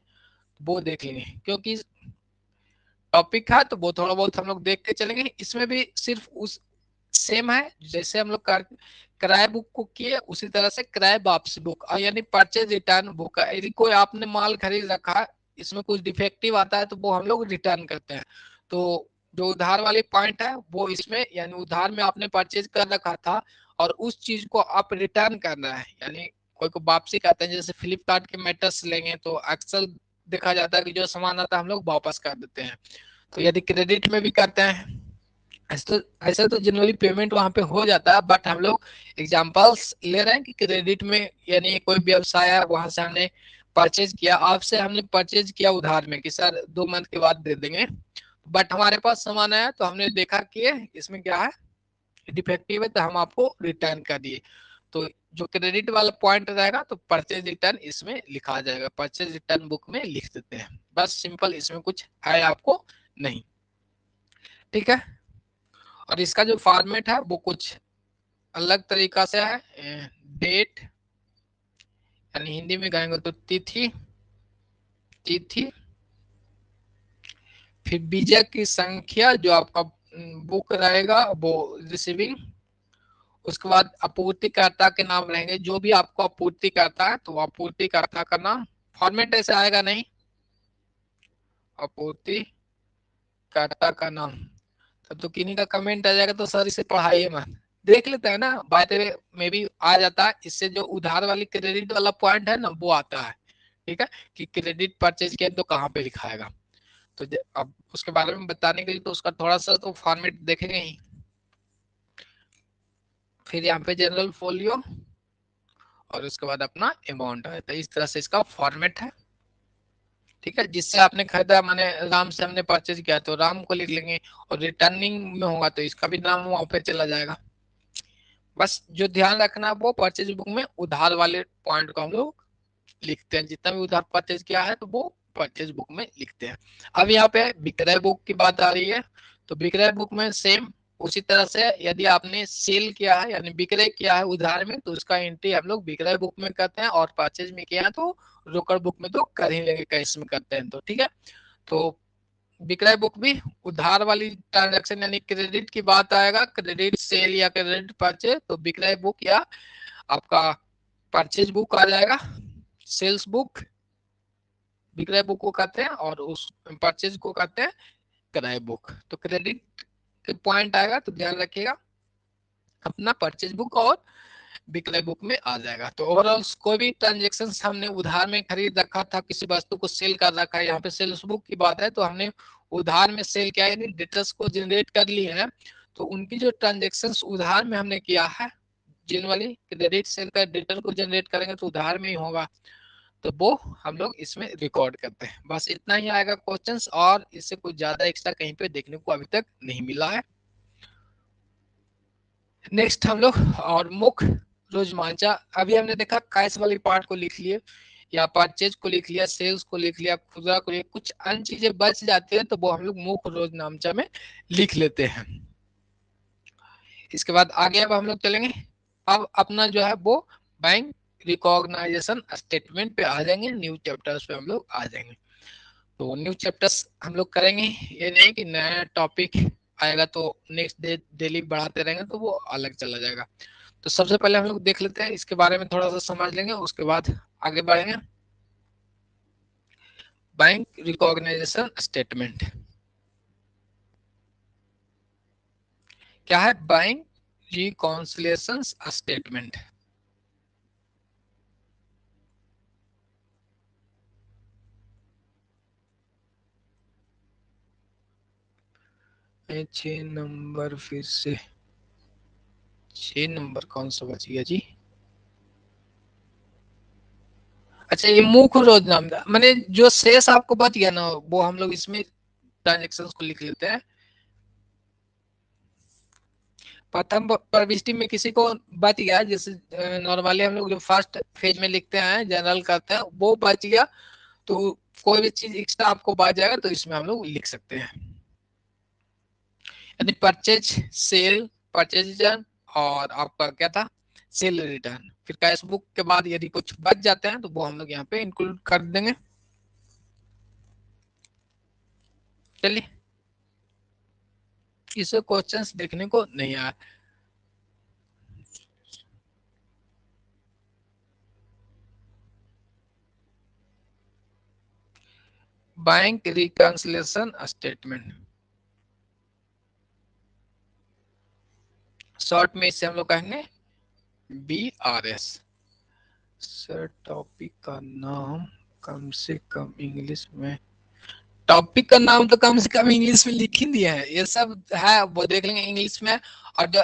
वो देख लेंगे, क्योंकि टॉपिक है तो वो थोड़ा बहुत हम लोग देख के चलेंगे। इसमें भी सिर्फ उस सेम है जैसे हम लोग किराए बुक को किए, उसी तरह से किराए वापसी बुक, यानी परचेज रिटर्न बुक। यदि कोई आपने माल खरीद रखा है, इसमें कुछ डिफेक्टिव आता है तो वो हम लोग रिटर्न करते हैं। तो जो उधार वाली पॉइंट है वो इसमें, यानी उधार में आपने परचेज कर रखा था और उस चीज को आप रिटर्न करना है, यानी कोई को वापसी कहते हैं। जैसे फ्लिपकार्ट के मैटर्स लेंगे तो अक्सर देखा जाता है कि जो सामान आता है हम लोग वापस कर देते हैं। तो यदि क्रेडिट में भी करते हैं ऐसे तो जनरली पेमेंट वहां पे हो जाता है, बट हम लोग एग्जांपल्स ले रहे हैं कि क्रेडिट में, यानी कोई व्यवसाय है वहां से हमने परचेज किया, आपसे हमने परचेज किया उधार में कि सर 2 मंथ के बाद दे देंगे, बट हमारे पास सामान आया तो हमने देखा कि इसमें क्या है, डिफेक्टिव है, तो हम आपको रिटर्न कर दिए। तो जो क्रेडिट वाला पॉइंट रहेगा तो परचेज रिटर्न इसमें लिखा जाएगा, परचेज रिटर्न बुक में लिख देते हैं। बस सिंपल, इसमें कुछ है आपको नहीं। ठीक है, और इसका जो फॉर्मेट है वो कुछ अलग तरीका से है। डेट यानी हिंदी में कहेंगे तो तिथि, तिथि, फिर बीजक की संख्या जो आपका बुक रहेगा वो रिसीविंग, उसके बाद आपूर्तिकर्ता के नाम रहेंगे, जो भी आपको आपूर्ति करता है तो आपूर्तिकर्ता का नाम। फॉर्मेट ऐसे आएगा नहीं, आपूर्तिकर्ता का नाम। तब तो किन्हीं का कमेंट आ जाएगा तो सर इसे पढ़ाइए मत, देख लेते हैं ना, बाय द वे में भी आ जाता है। इससे जो उधार वाली क्रेडिट वाला पॉइंट है ना वो आता है। ठीक है, कि क्रेडिट परचेज किया तो कहाँ पे लिखाएगा। तो अब उसके बारे में बताने के लिए तो उसका थोड़ा सा तो फॉर्मेट देखेंगे ही। फिर यहाँ पे जनरल फोलियो और उसके बाद अपना अमाउंट है, तो इस तरह से इसका फॉर्मेट है। ठीक है, जिससे आपने खरीदा, माने राम से हमने परचेज किया तो राम को लिख लेंगे, और रिटर्निंग में होगा तो इसका भी नाम वहां पे चला जाएगा। बस जो ध्यान रखना है वो परचेज बुक में उधार वाले पॉइंट को हम लोग लिखते हैं, जितना भी उधार परचेज किया है तो वो परचेज बुक में लिखते हैं। अब यहाँ पे विक्रय बुक की बात आ रही है, तो विक्रय बुक में सेम उसी तरह से, यदि आपने सेल किया है यानी विक्रय किया है उधार में तो उसका एंट्री हम लोग विक्रय बुक में करते हैं, और परचेज में किया है तो रोकड़ बुक में तो कर ही लेंगे, कैश में करते हैं तो। ठीक है, तो विक्रय बुक भी उधार वाली ट्रांजैक्शन यानी क्रेडिट की बात आएगा, क्रेडिट सेल या क्रेडिट परचेज, तो विक्रय बुक या आपका परचेज बुक आ जाएगा। सेल्स बुक विक्रय बुक को कहते हैं, और उस परचेज को कहते हैं क्रय बुक। तो क्रेडिट पॉइंट आएगा तो ध्यान रखिएगा, अपना परचेज बुक और विक्रय बुक में आ जाएगा। तो ओवरऑल कोई भी ट्रांजेक्शन हमने उधार में खरीद रखा था, किसी वस्तु को सेल कर रखा है, यहाँ पे सेल्स बुक की बात है तो हमने उधार में सेल किया यानी डेटर्स को जनरेट कर लिए हैं, तो उनकी जो ट्रांजेक्शन उधार में हमने किया है, जिन वाली क्रेडिट सेल का डेटर को जनरेट करेंगे तो उधार में ही होगा, तो वो हम लोग इसमें रिकॉर्ड करते हैं। बस इतना ही आएगा क्वेश्चंस, और इससे कुछ ज्यादा एक्स्ट्रा कहीं पे देखने को अभी तक नहीं मिला है। नेक्स्ट हम लोग और मुख्य रोजमांचा, अभी हमने देखा कैश वाली पार्ट को लिख लिए, या परचेज को लिख लिया, सेल्स को लिख लिया, खुदरा को लिख, कुछ अन्य चीजें बच जाती है तो वो हम लोग मुख्य रोजनामचा में लिख लेते हैं। इसके बाद आगे अब हम लोग चलेंगे, अब अपना जो है वो बैंक रिकॉग्नाइजेशन स्टेटमेंट पे आ जाएंगे, न्यू चैप्टर्स पे हम लोग आ जाएंगे। तो न्यू चैप्टर्स हम लोग करेंगे, ये नहीं कि नया टॉपिक आएगा तो नेक्स्ट डे डेली बढ़ाते रहेंगे तो वो अलग चला जाएगा। तो सबसे पहले हम लोग देख लेते हैं, इसके बारे में थोड़ा सा समझ लेंगे, उसके बाद आगे बढ़ेंगे। बैंक रिकॉग्नाइजेशन स्टेटमेंट क्या है? Bank reconciliation statement. छह नंबर, फिर से 6 नंबर कौन सा बच गया जी? अच्छा, ये मुख्य रोजनामा मैंने जो शेष आपको बच गया ना वो हम लोग इसमें ट्रांजेक्शन को लिख लेते हैं। प्रथम प्रविष्टि में किसी को बच गया, जैसे नॉर्मली हम लोग जो फर्स्ट फेज में लिखते हैं जनरल करते हैं वो बच गया, तो कोई भी चीज एक्स्ट्रा आपको बच जाएगा तो इसमें हम लोग लिख सकते हैं। यानी परचेज, सेल, परचेज रिटर्न, और आपका क्या था, सेल रिटर्न। फिर कैश बुक के बाद यदि कुछ बच जाते हैं तो वो हम लोग यहाँ पे इंक्लूड कर देंगे। चलिए, इसे क्वेश्चंस देखने को नहीं आया। बैंक रिकंसिलिएशन स्टेटमेंट, शॉर्ट में इसे हम लोग कहेंगे BRS। सर टॉपिक का नाम कम से कम इंग्लिश में, टॉपिक का नाम तो कम से कम इंग्लिश में लिख ही दिया है, ये सब है वो देख लेंगे इंग्लिश में। और जो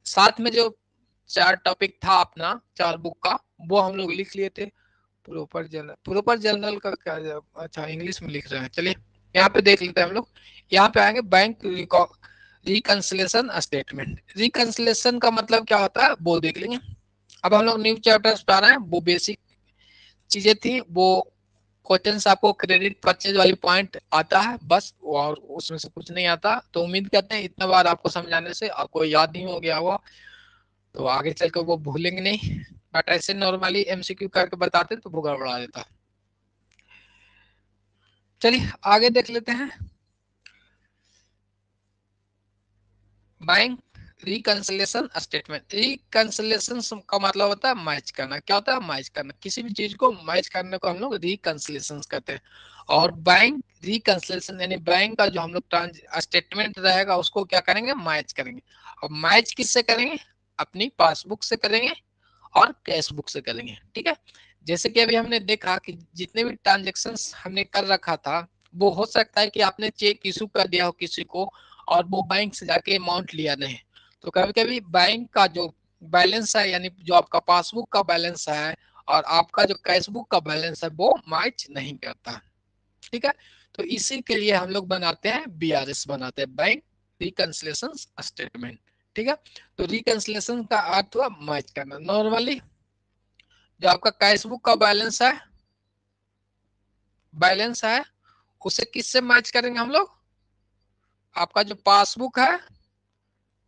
साथ में जो 4 टॉपिक था अपना 4 बुक का वो हम लोग लिख लिए थे। प्रॉपर जनरल, प्रॉपर जनरल का क्या, अच्छा इंग्लिश में लिख रहे हैं, चलिए। यहाँ पे देख लेते हैं हम लोग। यहाँ पे आएंगे बैंक रिकंसिलेशन स्टेटमेंट। रिकंसिलेशन का मतलब क्या होता है वो देख लेंगे। अब हम लोग न्यू चैप्टर्स पे आ रहे हैं। वो बेसिक चीजें थी, वो क्वेश्चन आपको क्रेडिट परचेज वाली पॉइंट आता है बस, और उसमें से कुछ नहीं आता। तो उम्मीद करते हैं इतना बार आपको समझाने से आपको याद नहीं हो गया होगा, तो आगे चलकर वो भूलेंगे नहीं। बट ऐसे नॉर्मली एमसीक्यू करके बताते तो वो गड़बड़ा देता। चलिए आगे देख लेते हैं। Bank reconciliation statement. रिकंसिलेशन का मतलब होता है मैच करना। क्या होता है? मैच करना। किसी भी चीज को मैच करने को हम लोग रिकंसिलेशन कहते हैं। और बैंक रिकंसिलेशन यानी बैंक का जो हम लोग स्टेटमेंट रहेगा उसको क्या करेंगे? मैच करेंगे। और मैच किससे करेंगे? अपनी पासबुक से करेंगे और कैश बुक से करेंगे। ठीक है। जैसे कि अभी हमने देखा कि जितने भी ट्रांजेक्शन हमने कर रखा था, वो हो सकता है कि आपने चेक इशू कर दिया हो किसी को और वो बैंक से जाके अमाउंट लिया नहीं। तो कभी कभी बैंक का जो बैलेंस है, यानी जो आपका पासबुक का बैलेंस है और आपका जो कैश बुक का बैलेंस है, वो मैच नहीं करता। ठीक है। तो इसी के लिए हम लोग बनाते हैं बीआरएस, बनाते हैं बैंक रिकंसिलेशन स्टेटमेंट। ठीक है। तो रिकंसिलेशन का अर्थ हुआ मैच करना। नॉर्मली जो आपका कैश बुक का बैलेंस है उसे किससे मैच करेंगे हम लोग? आपका जो पासबुक है,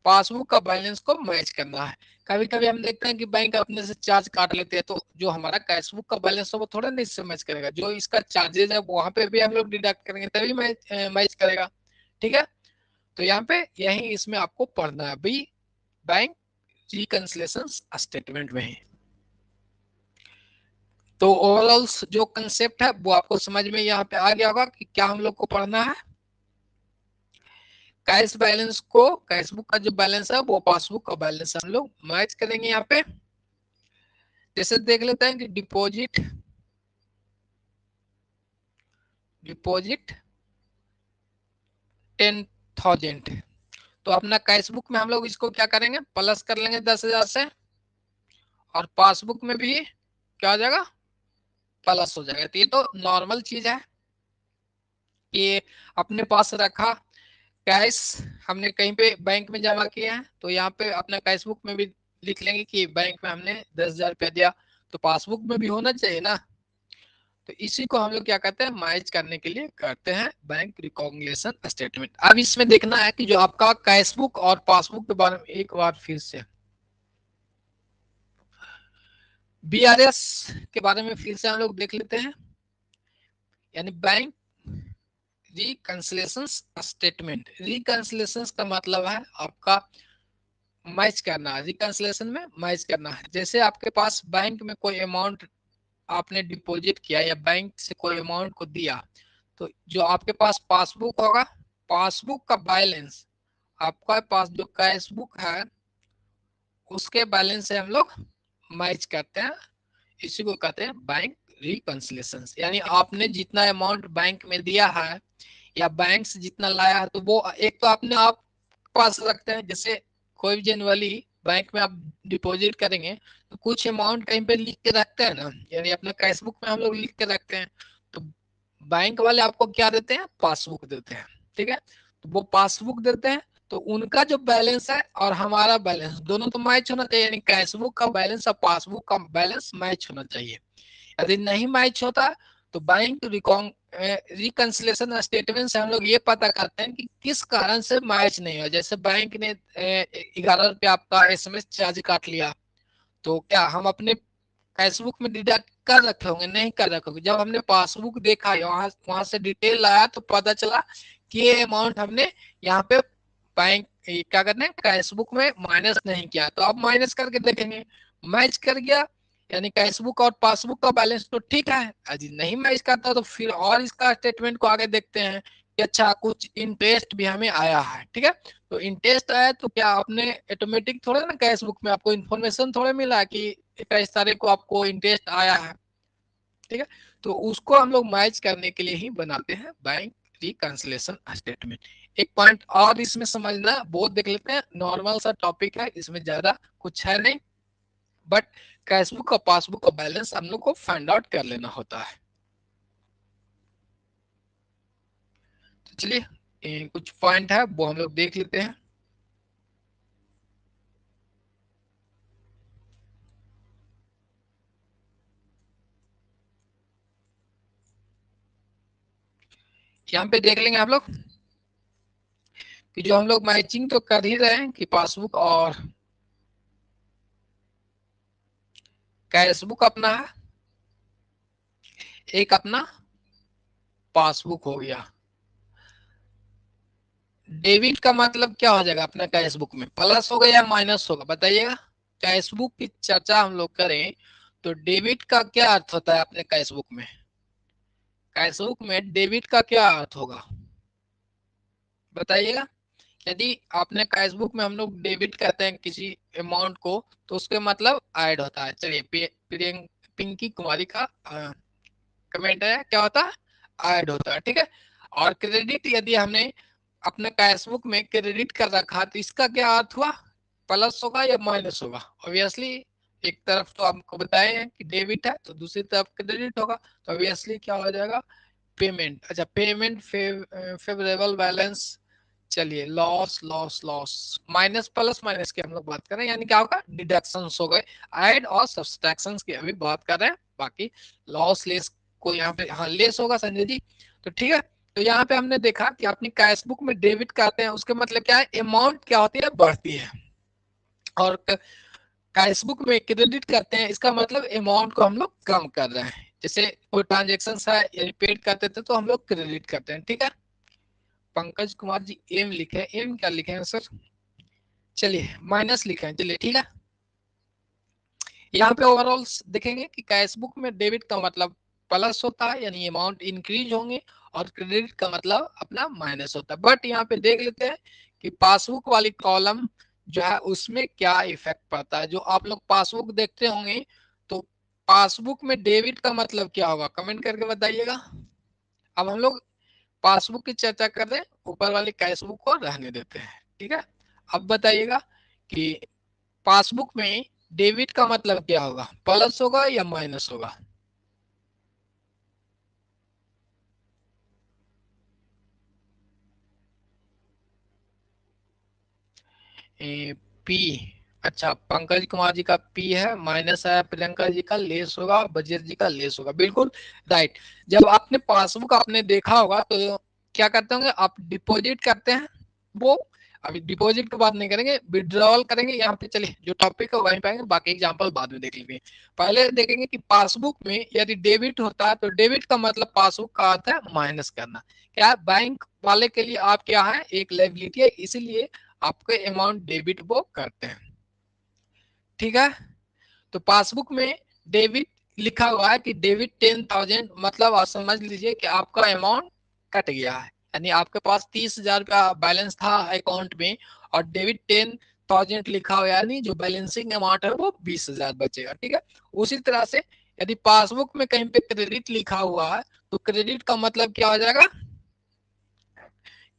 पासबुक का बैलेंस को मैच करना है। कभी कभी हम देखते हैं कि बैंक अपने से चार्ज काट लेते हैं, तो जो हमारा कैश बुक का बैलेंस है वो थोड़ा नहीं इससे मैच करेगा। जो इसका चार्जेस है वहां पे भी हम लोग डिडक्ट करेंगे तभी मैच करेगा। ठीक है। तो यहाँ पे यही इसमें आपको पढ़ना है अभी बैंक रिकंसिलेशन स्टेटमेंट में ही। तो ओवरऑल जो कंसेप्ट है वो आपको समझ में यहाँ पे आ गया होगा कि क्या हम लोग को पढ़ना है। कैश बैलेंस को, कैश बुक का जो बैलेंस है वो पासबुक का बैलेंस हम लोग मैच करेंगे यहाँ पे। जैसे देख लेते हैं कि डिपॉजिट डिपॉजिट 10,000। तो अपना कैश बुक में हम लोग इसको क्या करेंगे? प्लस कर लेंगे 10,000 से, और पासबुक में भी क्या हो जाएगा? प्लस हो जाएगा। तो ये तो नॉर्मल चीज है कि अपने पास रखा कैश हमने कहीं पे बैंक में जमा किया है, तो यहाँ पे अपना कैश बुक में भी लिख लेंगे कि बैंक में हमने 10,000 रुपया दिया, तो पासबुक में भी होना चाहिए ना। तो इसी को हम लोग क्या कहते हैं? मैच करने के लिए करते हैं बैंक रिकॉग्निशन स्टेटमेंट। अब इसमें देखना है कि जो आपका कैश बुक और पासबुक के बारे में एक बार फिर से बीआरएस के बारे में फिर से हम लोग देख लेते हैं। यानी बैंक रिकंसिलेशन स्टेटमेंट। रिकंसिलेशन का मतलब है आपका मैच करना। रिकंसिलेशन में मैच करना है। जैसे आपके पास बैंक में कोई अमाउंट आपने डिपॉजिट किया या बैंक से कोई अमाउंट को दिया, तो जो आपके पास पासबुक होगा, पासबुक का बैलेंस आपका पास जो कैश बुक है उसके बैलेंस से हम लोग मैच करते हैं। इसी को कहते हैं बैंक रिकंसिलेशन। यानी आपने जितना अमाउंट बैंक में दिया है या बैंक से जितना लाया है, तो वो एक तो आपने आप पास रखते हैं। जैसे कोई भी जनरली बैंक में आप डिपॉजिट करेंगे तो कुछ अमाउंट कहीं पे लिख के रखते हैं ना, यानी अपने कैश बुक में हम लोग लिख के रखते हैं। तो बैंक वाले आपको क्या देते हैं? पासबुक देते हैं। ठीक है। तो वो पासबुक देते हैं, तो उनका जो बैलेंस है और हमारा बैलेंस दोनों तो मैच होना चाहिए। यानी कैश बुक का बैलेंस और पासबुक का बैलेंस मैच होना चाहिए। यदि नहीं मैच होता तो बैंक रिकंसिलेशन स्टेटमेंट से हम लोग ये पता करते हैं कि किस कारण से मैच नहीं हुआ। जैसे बैंक ने 11 रुपया आपका एसएमएस चार्ज काट लिया, तो क्या हम अपने फेसबुक में डिडक्ट कर रखे होंगे? नहीं कर रखे होंगे। जब हमने पासबुक देखा, वहां वहां से डिटेल आया, तो पता चला कि ये अमाउंट हमने यहाँ पे बैंक क्या करना है, कैश बुक में माइनस नहीं किया। तो अब माइनस करके देखेंगे, मैच कर गया, यानी कैश बुक और पासबुक का बैलेंस तो ठीक है। यदि नहीं मैच करता तो फिर और इसका स्टेटमेंट को आगे देखते हैं कि अच्छा कुछ इंटरेस्ट भी हमें आया है। ठीक है। तो इंटरेस्ट आया तो क्या आपने ऑटोमेटिक थोड़ा ना कैश बुक में आपको इन्फॉर्मेशन थोड़ा मिला कि 21 तारीख को आपको इंटरेस्ट आया है। ठीक है। तो उसको हम लोग मैच करने के लिए ही बनाते हैं बैंक रिकंसिलेशन स्टेटमेंट। एक पॉइंट और इसमें समझना, बहुत देख लेते हैं, नॉर्मल सा टॉपिक है, इसमें ज्यादा कुछ है नहीं, बट कैश बुक और पासबुक का बैलेंस हम लोग को फाइंड आउट कर लेना होता है। चलिए कुछ पॉइंट है वो हम लोग देख लेते हैं। यहाँ पे देख लेंगे आप लोग कि जो हम लोग मैचिंग तो कर ही रहे हैं कि पासबुक और कैशबुक अपना है, एक अपना पासबुक हो गया। डेबिट का मतलब क्या हो जाएगा अपना कैशबुक में, प्लस होगा या माइनस होगा बताइएगा। कैशबुक की चर्चा हम लोग करें तो डेबिट का क्या अर्थ होता है अपने कैशबुक में, कैशबुक में डेबिट का क्या अर्थ होगा बताइएगा। यदि आपने कैशबुक में हम लोग डेबिट करते हैं किसी अमाउंट को तो उसके मतलब ऐड होता है। चलिए पिंकी कुमारी का कमेंट है, क्या होता है ऐड होता है, ठीक है। और क्रेडिट यदि हमने अपने कैशबुक में क्रेडिट कर रखा तो इसका क्या अर्थ हुआ, प्लस होगा या माइनस होगा। ऑब्वियसली एक तरफ तो आपको बताए हैं कि डेबिट है तो दूसरी तरफ क्रेडिट होगा, तो ऑब्वियसली क्या हो जाएगा पेमेंट। अच्छा पेमेंट फेवरेबल बैलेंस, चलिए loss loss loss, minus plus minus की हम लोग बात कर रहे हैं, यानी क्या होगा डिडक्शन हो गए, ऐड और सब्सट्रैक्शन की अभी बात कर रहे हैं। बाकी लॉस लेस को यहाँ पे हाँ लेस होगा संजय जी, तो ठीक है। तो यहाँ पे हमने देखा कि अपनी कैशबुक में डेबिट करते हैं उसके मतलब क्या है अमाउंट क्या होती है बढ़ती है, और कैशबुक में क्रेडिट करते हैं इसका मतलब अमाउंट को हम लोग कम कर रहे हैं। जैसे कोई ट्रांजेक्शन है या पेड करते थे तो हम लोग क्रेडिट करते हैं, ठीक है। पंकज कुमार जी एम लिखे हैं, एम क्या लिखे हैं सर, चलिए माइनस लिखे हैं, चलिए ठीक है। यहाँ पे ओवरऑल देखेंगे कि कैशबुक में डेबिट का मतलब प्लस होता है यानी अमाउंट इंक्रीज होंगे, और क्रेडिट का मतलब अपना माइनस होता है। बट यहाँ पे देख लेते हैं कि पासबुक वाली कॉलम जो है उसमें क्या इफेक्ट पड़ता है। जो आप लोग पासबुक देखते होंगे तो पासबुक में डेबिट का मतलब क्या होगा कमेंट करके बताइएगा। अब हम लोग पासबुक की चर्चा कर रहे हैं, ऊपर वाली कैशबुक को रहने देते हैं, ठीक है। अब बताइएगा कि पासबुक में डेबिट का मतलब क्या होगा, प्लस होगा या माइनस होगा। पी, अच्छा पंकज कुमार जी का पी है, माइनस है प्रियंका जी का लेस होगा, बजीर जी का लेस होगा, बिल्कुल राइट। जब आपने पासबुक आपने देखा होगा तो क्या करते होंगे आप डिपॉजिट करते हैं वो, अभी डिपॉजिट की बात नहीं करेंगे विड्रॉल करेंगे। यहाँ पे चलिए जो टॉपिक है वहीं पाएंगे, बाकी एग्जांपल बाद में देख लेंगे। पहले देखेंगे कि पासबुक में यदि डेबिट होता है तो डेबिट का मतलब पासबुक का आता है माइनस करना। क्या बैंक वाले के लिए आप क्या है एक लायबिलिटी है, इसीलिए आपके अमाउंट डेबिट वो करते हैं, ठीक है। तो पासबुक में डेबिट लिखा हुआ है कि डेबिट 10,000 मतलब आप समझ लीजिए कि आपका अमाउंट कट गया है, यानी आपके पास 30,000 रुपया बैलेंस था अकाउंट में और डेबिट 10,000 लिखा हुआ है, यानी जो बैलेंसिंग अमाउंट है वो 20,000 बचेगा, ठीक है। उसी तरह से यदि पासबुक में कहीं पे क्रेडिट लिखा हुआ है तो क्रेडिट का मतलब क्या हो जाएगा,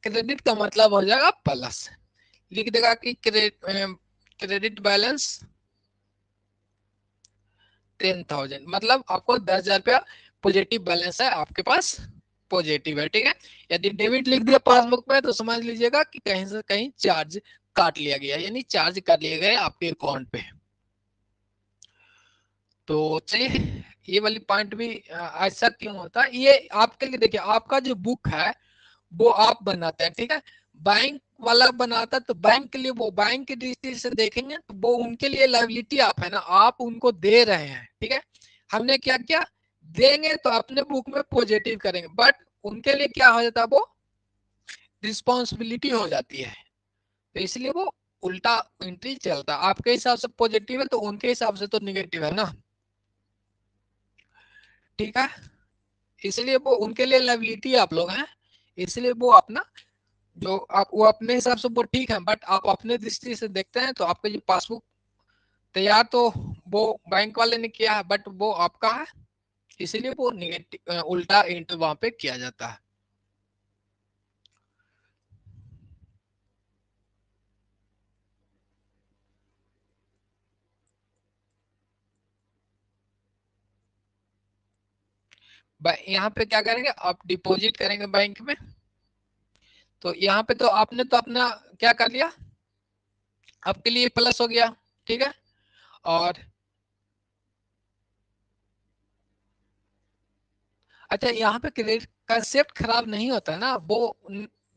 क्रेडिट का मतलब हो जाएगा प्लस, लिख देगा कि क्रेडिट बैलेंस 10,000 मतलब आपको 10,000 रुपया पॉजिटिव बैलेंस है आपके पास, पॉजिटिव है, ठीक है। यदि डेबिट लिख दिया पासबुक में तो समझ लीजिएगा कि कहीं से कहीं चार्ज काट लिया गया, यानी चार्ज कर लिए गए आपके अकाउंट पे। तो चलिए ये वाली पॉइंट भी ऐसा क्यों होता है, ये आपके लिए देखिए आपका जो बुक है वो आप बनाते हैं, ठीक है। बैंक वाला बनाता तो बैंक के लिए वो बैंक की दृष्टि से देखेंगे तो वो उनके लिए लायबिलिटी आप है ना, आप उनको दे रहे हैं, ठीक है। हमने क्या किया देंगे तो अपने बुक में पॉजिटिव करेंगे, बट उनके लिए क्या हो जाता है वो रिस्पॉन्सिबिलिटी हो जाती है, तो इसलिए वो उल्टा एंट्री चलता है। आपके हिसाब से पॉजिटिव है तो उनके हिसाब से तो निगेटिव है ना, ठीक है। इसलिए वो उनके लिए लायबिलिटी आप लोग हैं, इसलिए वो अपना जो आप वो अपने हिसाब से वो ठीक है, बट आप अपने दृष्टि से देखते हैं तो आपका जो पासबुक तैयार तो वो बैंक वाले ने किया है बट वो आपका है, इसीलिए वो निगेटिव उल्टा इंटू वहां पे किया जाता है। यहाँ पे क्या करेंगे आप डिपॉजिट करेंगे बैंक में, तो यहाँ पे तो आपने तो अपना क्या कर लिया, आपके लिए प्लस हो गया, ठीक है। और अच्छा, यहाँ पे क्रेडिट कंसेप्ट खराब नहीं होता है ना, वो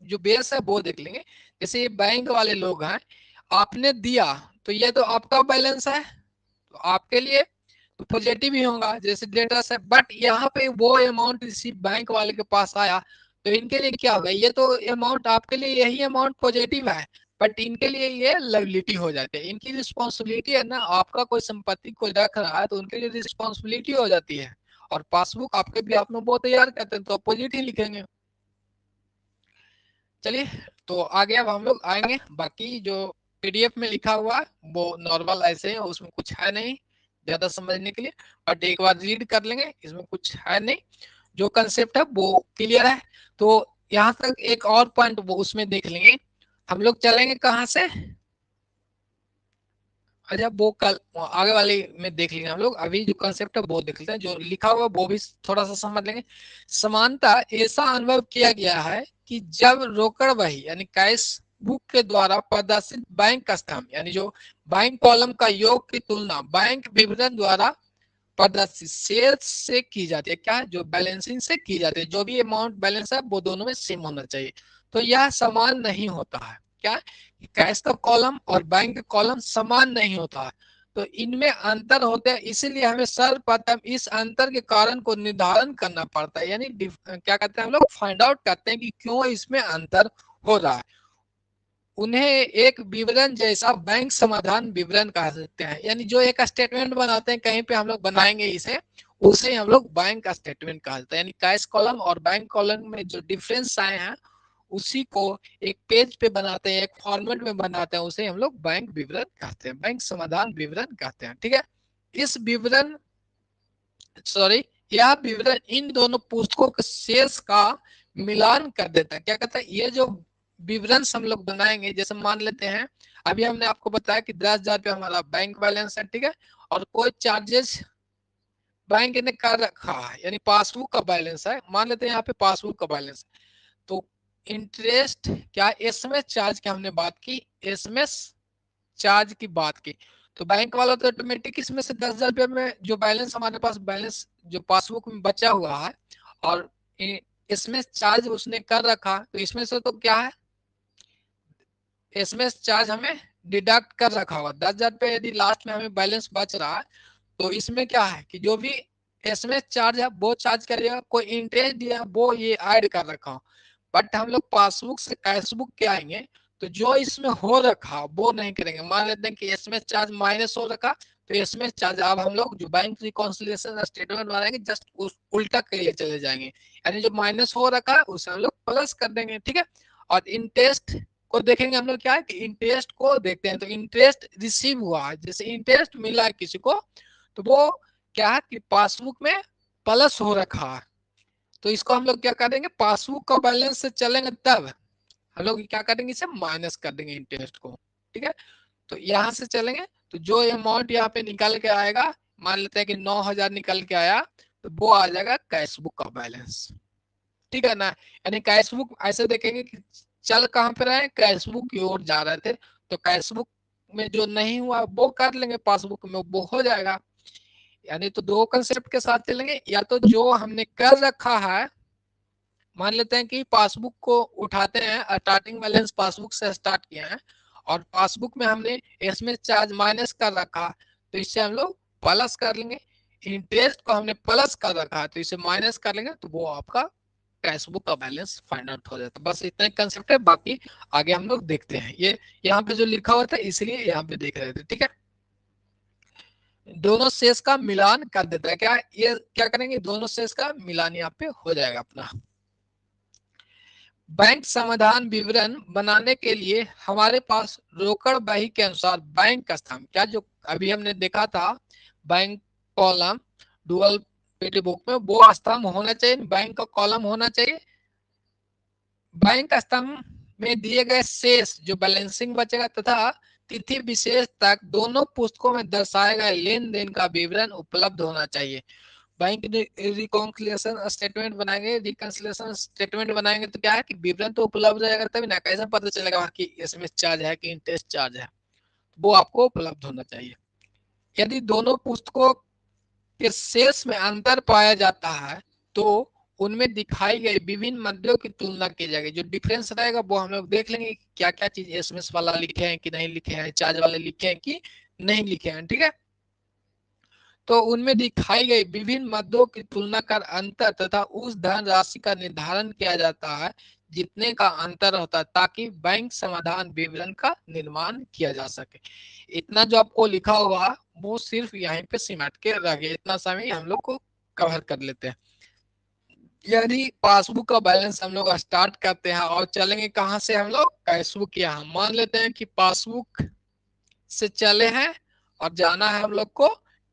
जो बेस है वो देख लेंगे। जैसे ये बैंक वाले लोग हैं, आपने दिया तो ये तो आपका बैलेंस है, तो आपके लिए तो पॉजिटिव ही होगा जैसे डेटा से। बट यहाँ पे वो अमाउंट रिसीव बैंक वाले के पास आया, तो इनके लिए क्या होगा, ये तो अमाउंट आपके लिए यही अमाउंट पॉजिटिव है, बट इनके लिए ये लायबिलिटी हो जाती है। इनकी रिस्पॉन्सिबिलिटी है ना, आपका कोई संपत्ति कोई रख रहा है तो उनके लिए रिस्पॉन्सिबिलिटी हो जाती है। और पासबुक आपके भी आप लोग वो तैयार करते हैं तो अपोजिट ही लिखेंगे। चलिए, तो आगे अब हम लोग आएंगे, बाकी जो पीडीएफ में लिखा हुआ है वो नॉर्मल ऐसे है, उसमें कुछ है नहीं ज्यादा समझने के लिए, बट एक बार रीड कर लेंगे, इसमें कुछ है नहीं, जो कंसेप्ट है वो क्लियर है। तो यहाँ तक एक और पॉइंट वो उसमें देख लेंगे। हम लोग चलेंगे कहाँ से, अच्छा वो कल आगे वाले में देख लेंगे। हम लोग अभी जो कंसेप्ट है वो देख लेते हैं, जो लिखा हुआ वो भी थोड़ा सा समझ लेंगे। समानता ऐसा अनुभव किया गया है कि जब रोकड़ बही यानी कैश बुक के द्वारा प्रदर्शित बैंक स्तंभ यानी जो बैंक कॉलम का योग की तुलना बैंक विवरण द्वारा प्रदर्शित सेल्स से की जाती है, क्या जो बैलेंसिंग से की जाती है, जो भी अमाउंट बैलेंस है वो दोनों में सेम होना चाहिए। तो यह समान नहीं होता है, क्या कैश का कॉलम और बैंक का कॉलम समान नहीं होता है, तो इनमें अंतर होते हैं। इसीलिए हमें सर्वप्रथम इस अंतर के कारण को निर्धारण करना पड़ता है, यानी क्या कहते हैं हम लोग फाइंड आउट करते हैं कि क्यों इसमें अंतर हो रहा है। उन्हें एक विवरण जैसा बैंक समाधान विवरण कह सकते हैं, यानी जो एक स्टेटमेंट बनाते हैं कहीं पे हम लोग बनाएंगे इसे, उसे हम लोग बैंक स्टेटमेंट कहते हैं। यानी कैश कॉलम और बैंक कॉलम में जो डिफरेंस आए हैं उसी को एक पेज पे बनाते हैं, एक फॉर्मेट में बनाते हैं, उसे हम लोग बैंक विवरण कहते हैं, बैंक समाधान विवरण कहते हैं, ठीक है। इस विवरण सॉरी यह विवरण इन दोनों पुस्तकों के शेष का मिलान कर देता है। क्या कहता है, ये जो विवरण हम लोग बनाएंगे, जैसे मान लेते हैं अभी हमने आपको बताया कि 10,000 रुपया हमारा बैंक बैलेंस है, ठीक है, और कोई चार्जेस बैंक ने कर रखा है, यानी पासबुक का बैलेंस है, मान लेते हैं यहाँ पे पासबुक का बैलेंस। तो इंटरेस्ट क्या एसएमएस चार्ज की हमने बात की, एसएमएस चार्ज की बात की, तो बैंक वाला तो ऑटोमेटिक इसमें से 10,000 रुपये में जो बैलेंस हमारे पास बैलेंस जो पासबुक में बचा हुआ है और इसमें चार्ज उसने कर रखा, तो इसमें से तो क्या है एसएमएस चार्ज हमें डिडक्ट कर रखा होगा 10,000 रुपये। यदि लास्ट में हमें बैलेंस बच रहा है तो इसमें क्या है कि जो भी एसएमएस चार्ज है वो चार्ज करेगा, कोई इंटरेस्ट दिया वो ये ऐड कर रखा हो। बट हम लोग पासबुक से कैशबुक के आएंगे तो जो इसमें हो रखा वो नहीं करेंगे। मान लेते हैं कि एसएमएस चार्ज माइनस हो रखा, तो एसएमएस चार्ज अब हम लोग जो बैंक रिकॉन्सिलिएशन स्टेटमेंट बनाएंगे जस्ट उल्टा के लिए चले जाएंगे, यानी जो माइनस हो रखा है उसे हम लोग प्लस कर देंगे, ठीक है। और इंटरेस्ट को देखेंगे हम लोग, क्या है कि इंटरेस्ट को देखते हैं, तो इंटरेस्ट रिसीव हुआ है, जैसे इंटरेस्ट मिला है किसी को तो वो क्या है कि पासबुक में प्लस हो रखा है, तो इसको हम लोग क्या करेंगे पासबुक का बैलेंस से चलेंगे तब हम लोग क्या करेंगे इसे माइनस कर देंगे इंटरेस्ट को, ठीक है। तो यहाँ से चलेंगे तो जो अमाउंट यहाँ पे निकल के आएगा, मान लेते हैं कि 9,000 निकल के आया, तो वो आ जाएगा कैशबुक का बैलेंस, ठीक है ना। यानी कैशबुक ऐसे देखेंगे कि चल कहाँ पे रहे, कैशबुक की ओर जा रहे थे, तो कैशबुक में जो नहीं हुआ वो कर लेंगे पासबुक में, वो हो जाएगा। यानी तो दो कंसेप्ट के साथ चलेंगे, या तो जो हमने कर रखा है, मान लेते हैं कि पासबुक को उठाते हैं, स्टार्टिंग बैलेंस पासबुक से स्टार्ट किया है और पासबुक में हमने इसमें चार्ज माइनस कर रखा, तो इससे हम लोग प्लस कर लेंगे। इंटरेस्ट को हमने प्लस कर रखा है तो इसे माइनस कर लेंगे, तो वो आपका कैशबुक का बैलेंस फाइंड आउट हो जाता है। बस इतना ही कंसेप्ट है, बाकी आगे हम लोग देखते हैं। ये यहाँ पे जो लिखा हुआ था इसलिए यहाँ पे देख रहे थे, ठीक है। दोनों शेष का मिलान कर देता है, क्या ये क्या करेंगे दोनों शेष का मिलान यहाँ पे हो जाएगा अपना। बैंक समाधान विवरण बनाने के लिए हमारे पास रोकड़ बही के अनुसार बैंक का स्तंभ, क्या जो अभी हमने देखा था बैंक कॉलम डुअल पेटी बुक में वो स्तंभ होना चाहिए, बैंक का कॉलम होना चाहिए। बैंक स्तंभ में दिए गए शेष जो बैलेंसिंग बचेगा तथा तिथि विशेष तक दोनों पुस्तकों में दर्शाए गए लेन देन का विवरण उपलब्ध होना चाहिए। बैंक रिकॉन्सिलिएशन स्टेटमेंट बनाएंगे, रिकॉन्सिलिएशन स्टेटमेंट बनाएंगे तो क्या है कि विवरण तो उपलब्ध रहेगा, तभी ना कैसे पता चलेगा कि इसमें चार्ज है कि इंटरेस्ट चार्ज है, वो आपको उपलब्ध होना चाहिए। यदि दोनों पुस्तकों के शेष में अंतर पाया जाता है तो उनमें दिखाई गई विभिन्न मद्यों की तुलना की जाएगी। जो डिफरेंस रहेगा वो हम लोग देख लेंगे क्या क्या चीज एसएमएस वाला लिखे हैं कि नहीं लिखे हैं, चार्ज वाले लिखे हैं कि नहीं लिखे हैं, ठीक है। तो उनमें दिखाई गई विभिन्न मदों की तुलना कर अंतर तथा उस धन राशि का निर्धारण किया जाता है जितने का अंतर होता है, ताकि बैंक समाधान विवरण का निर्माण किया जा सके। इतना जो आपको लिखा होगा वो सिर्फ यहीं पे सिमट के रह गया, इतना समय हम लोग को कवर कर लेते हैं। यदि पासबुक का बैलेंस हम लोग स्टार्ट करते हैं और चलेंगे कहाँ से, हम लोग कैशबुक यहाँ मान लेते हैं कि पासबुक से चले हैं और जाना है हम लोग को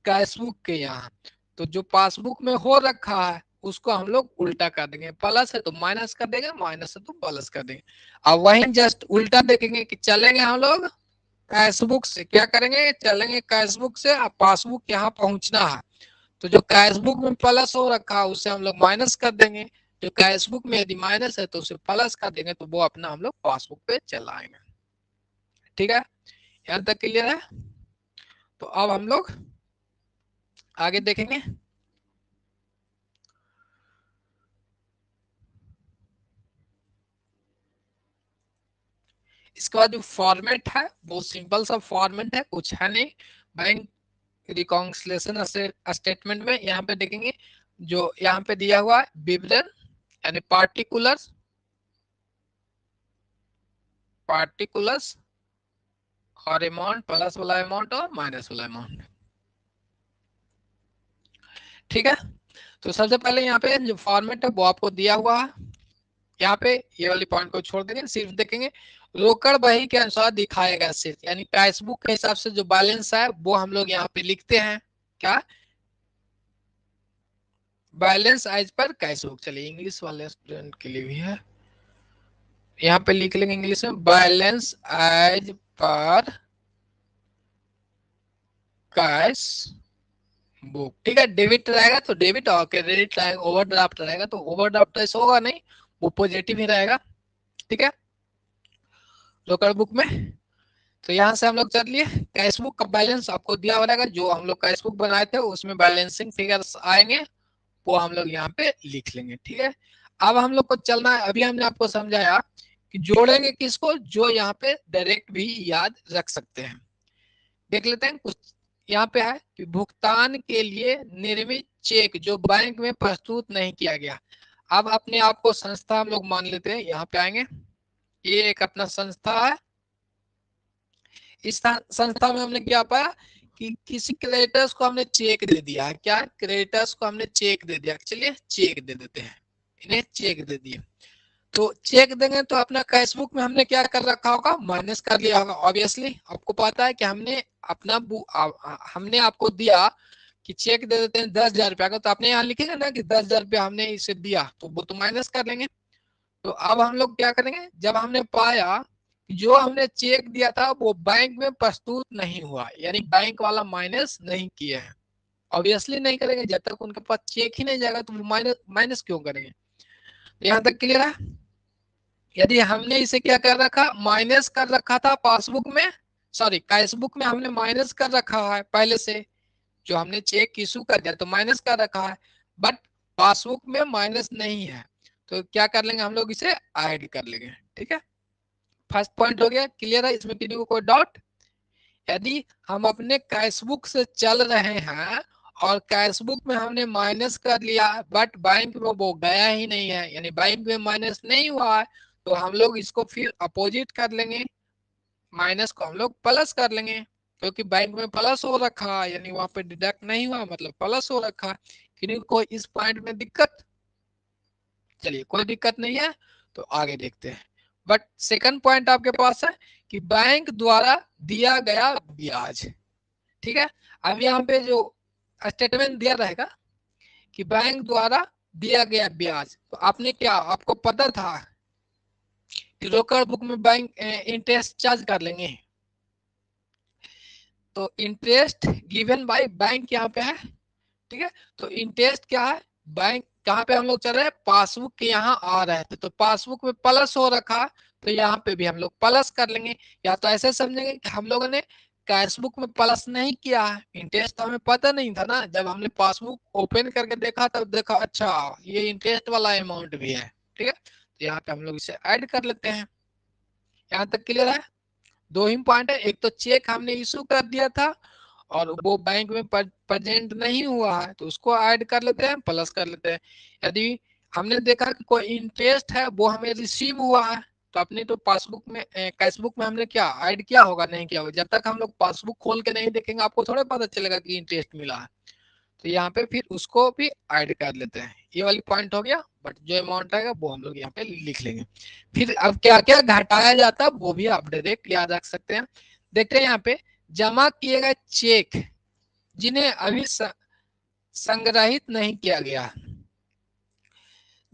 कैशबुक के यहाँ। तो जो पासबुक में हो रखा है उसको हम लोग उल्टा कर देंगे, प्लस है तो माइनस कर देंगे, माइनस है तो प्लस कर देंगे। अब वहीं जस्ट उल्टा देखेंगे कि चलेंगे हम लोग कैशबुक से, क्या करेंगे, चलेंगे कैशबुक से, अब पासबुक यहाँ पहुंचना है तो जो कैशबुक में प्लस हो रखा है उससे हम लोग माइनस कर देंगे, जो कैशबुक में यदि माइनस है तो उसे प्लस कर देंगे, तो वो अपना हम लोग पासबुक पे चलाएंगे। ठीक है, यहाँ तक क्लियर है। तो अब हम लोग आगे देखेंगे। इसके बाद जो फॉर्मेट है वो सिंपल सा फॉर्मेट है, कुछ है नहीं। बैंक रिकॉन्सिलिएशन स्टेटमेंट में यहाँ पे देखेंगे जो यहाँ पे दिया हुआ है विवरण यानी पार्टिकुलर्स, पार्टिकुलर्स और अमाउंट, प्लस वाला अमाउंट और माइनस वाला अमाउंट। ठीक है, तो सबसे पहले यहाँ पे जो फॉर्मेट है वो आपको दिया हुआ है। यहाँ पे ये वाली पॉइंट को छोड़ देंगे, सिर्फ देखेंगे रोकड़ बही के अनुसार दिखाएगा सिर्फ, यानी कैशबुक के हिसाब से जो बैलेंस है वो हम लोग यहाँ पे लिखते हैं। क्या बैलेंस एज पर कैशबुक, चलिए इंग्लिश वाले स्टूडेंट के लिए भी है, यहाँ पे लिख लेंगे इंग्लिश में balance as per cash book. ठीक है, डेबिट रहेगा तो डेबिट और क्रेडिट रहेगा, ओवरड्राफ्ट रहेगा तो ओवरड्राफ्ट तो ऐसा होगा नहीं, वो पॉजिटिव ही रहेगा। ठीक है, रोकड़ बुक में तो यहाँ से हम लोग चल लिए कैशबुक का बैलेंस आपको दिया हुआ रहेगा, जो हम लोग कैशबुक बनाए थे उसमें बैलेंसिंग फिगर्स आएंगे वो हम लोग यहाँ पे लिख लेंगे। ठीक है, अब हम लोग को चलना है, अभी हमने आपको समझाया कि जोड़ेंगे किसको, जो यहाँ पे डायरेक्ट भी याद रख सकते हैं। देख लेते हैं कुछ यहाँ पे है कि भुगतान के लिए निर्मित चेक जो बैंक में प्रस्तुत नहीं किया गया। अब अपने आप को संस्था हम लोग मान लेते हैं, यहाँ पे आएंगे, ये एक अपना संस्था है। इस संस्था में हमने क्या पाया कि किसी क्रेडिटर्स को हमने चेक दे दिया, क्या क्रेडिटर्स को हमने चेक दे दिया, चलिए चेक दे देते हैं, इन्हें चेक दे दिए। तो चेक देंगे तो अपना कैशबुक में हमने क्या कर रखा होगा, माइनस कर लिया होगा ऑब्वियसली। आपको पता है कि हमने अपना हमने आपको दिया कि चेक दे देते हैं 10,000 रुपया का, तो आपने यहाँ लिखेगा ना कि 10,000 रुपया हमने इसे दिया, तो वो तो माइनस कर लेंगे। तो अब हम लोग क्या करेंगे, जब हमने पाया जो हमने चेक दिया था वो बैंक में प्रस्तुत नहीं हुआ, यानी बैंक वाला माइनस नहीं किए हैं, ऑब्वियसली नहीं करेंगे, जब तक उनके पास चेक ही नहीं जाएगा तो वो माइनस माइनस क्यों करेंगे। यहाँ तक क्लियर है। यदि हमने इसे क्या कर रखा, माइनस कर रखा था पासबुक में, सॉरी कैशबुक में हमने माइनस कर रखा है पहले से, जो हमने चेक इशू कर दिया तो माइनस कर रखा है, बट पासबुक में माइनस नहीं है, तो क्या कर लेंगे हम लोग, इसे ऐड कर लेंगे। ठीक है, फर्स्ट पॉइंट हो गया, क्लियर है, इसमें किसी को कोई डाउट। यदि हम अपने कैशबुक से चल रहे हैं और कैशबुक में हमने माइनस कर लिया बट बैंक में वो गया ही नहीं है, यानी बैंक में माइनस नहीं हुआ है, तो हम लोग इसको फिर अपोजिट कर लेंगे, माइनस को हम लोग प्लस कर लेंगे, क्योंकि बैंक में प्लस हो रखा है, यानी वहां पे डिडक्ट नहीं हुआ मतलब प्लस हो रखा है। किसी को इस पॉइंट में दिक्कत, चलिए कोई दिक्कत नहीं है, तो आगे देखते हैं। बट सेकंड पॉइंट आपके पास है कि बैंक द्वारा दिया गया ब्याज। ठीक है, अब यहाँ पे जो स्टेटमेंट दिया रहेगा कि बैंक द्वारा दिया गया ब्याज, तो आपने क्या, आपको पता था कि रोकड़ बुक में बैंक इंटरेस्ट चार्ज कर लेंगे, तो इंटरेस्ट गिवन बाय बैंक यहाँ पे है ठीक है। तो इंटरेस्ट क्या है, बैंक कहाँ पे हम लोग चल रहे हैं, पासबुक के यहाँ आ रहे थे, तो पासबुक में प्लस हो रखा, तो यहाँ पे भी हम लोग प्लस कर लेंगे। या तो ऐसे समझेंगे कि हम लोगों ने कैशबुक में प्लस नहीं किया है, इंटरेस्ट तो हमें पता नहीं था ना, जब हमने पासबुक ओपन करके देखा तब देखा अच्छा ये इंटरेस्ट वाला अमाउंट भी है। ठीक है, तो यहाँ पे हम लोग इसे ऐड कर लेते हैं। यहाँ तक क्लियर है। दो ही पॉइंट है, एक तो चेक हमने इशू कर दिया था और वो बैंक में प्रेजेंट नहीं हुआ है, तो उसको ऐड कर लेते हैं, प्लस कर लेते हैं। यदि हमने देखा कि कोई इंटरेस्ट है वो हमें रिसीव हुआ है, तो अपने तो पासबुक में कैशबुक में हमने क्या ऐड किया होगा, नहीं किया होगा। जब तक हम लोग पासबुक खोल के नहीं देखेंगे आपको थोड़ा पता चलेगा कि इंटरेस्ट मिला है। तो यहाँ पे फिर उसको भी ऐड कर लेते हैं, ये वाली पॉइंट हो गया। बट जो अमाउंट आएगा वो हम लोग यहाँ पे लिख लेंगे। फिर अब क्या क्या घटाया जाता है वो भी आप डायरेक्ट याद रख सकते हैं। देखते हैं यहाँ पे जमा किए गए चेक जिन्हें अभी संग्रहित नहीं किया गया,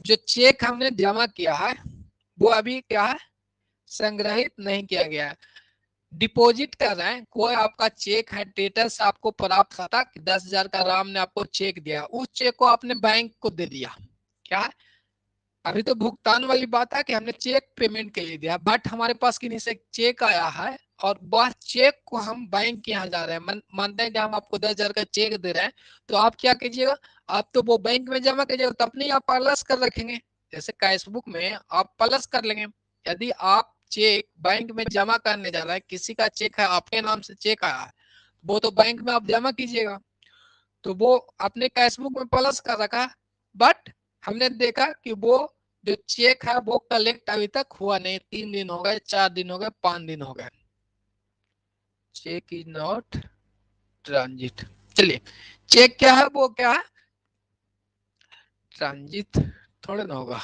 जो चेक हमने जमा किया है वो अभी क्या है, संग्रहित नहीं किया गया है। डिपॉजिट कर रहे हैं, कोई आपका चेक है स्टेटस आपको प्राप्त था कि 10,000 का राम ने आपको चेक दिया, उस चेक को आपने बैंक को दे दिया। क्या है, अभी तो भुगतान वाली बात है कि हमने चेक पेमेंट के लिए दिया, बट हमारे पास किन्हीं से चेक आया है और वह चेक को हम बैंक के यहाँ जा रहे हैं, मानते हैं कि हम आपको 10,000 का चेक दे रहे हैं, तो आप क्या कीजिएगा, आप तो वो बैंक में जमा कीजिएगा, तो अपने आप प्लस कर रखेंगे। जैसे कैशबुक में आप प्लस कर लेंगे। यदि आप चेक बैंक में जमा करने जा रहे हैं, किसी का चेक है आपके नाम से चेक आया है, वो तो बैंक में आप जमा कीजिएगा, तो वो अपने कैशबुक में प्लस कर रखा। बट हमने देखा कि वो जो चेक है वो कलेक्ट अभी तक हुआ नहीं, 3 दिन हो गए, 4 दिन हो गए, 5 दिन हो गए, चेक इज नॉट ट्रांजिट। चलिए, चेक क्या है, वो क्या है, ट्रांजिट थोड़ा ना होगा।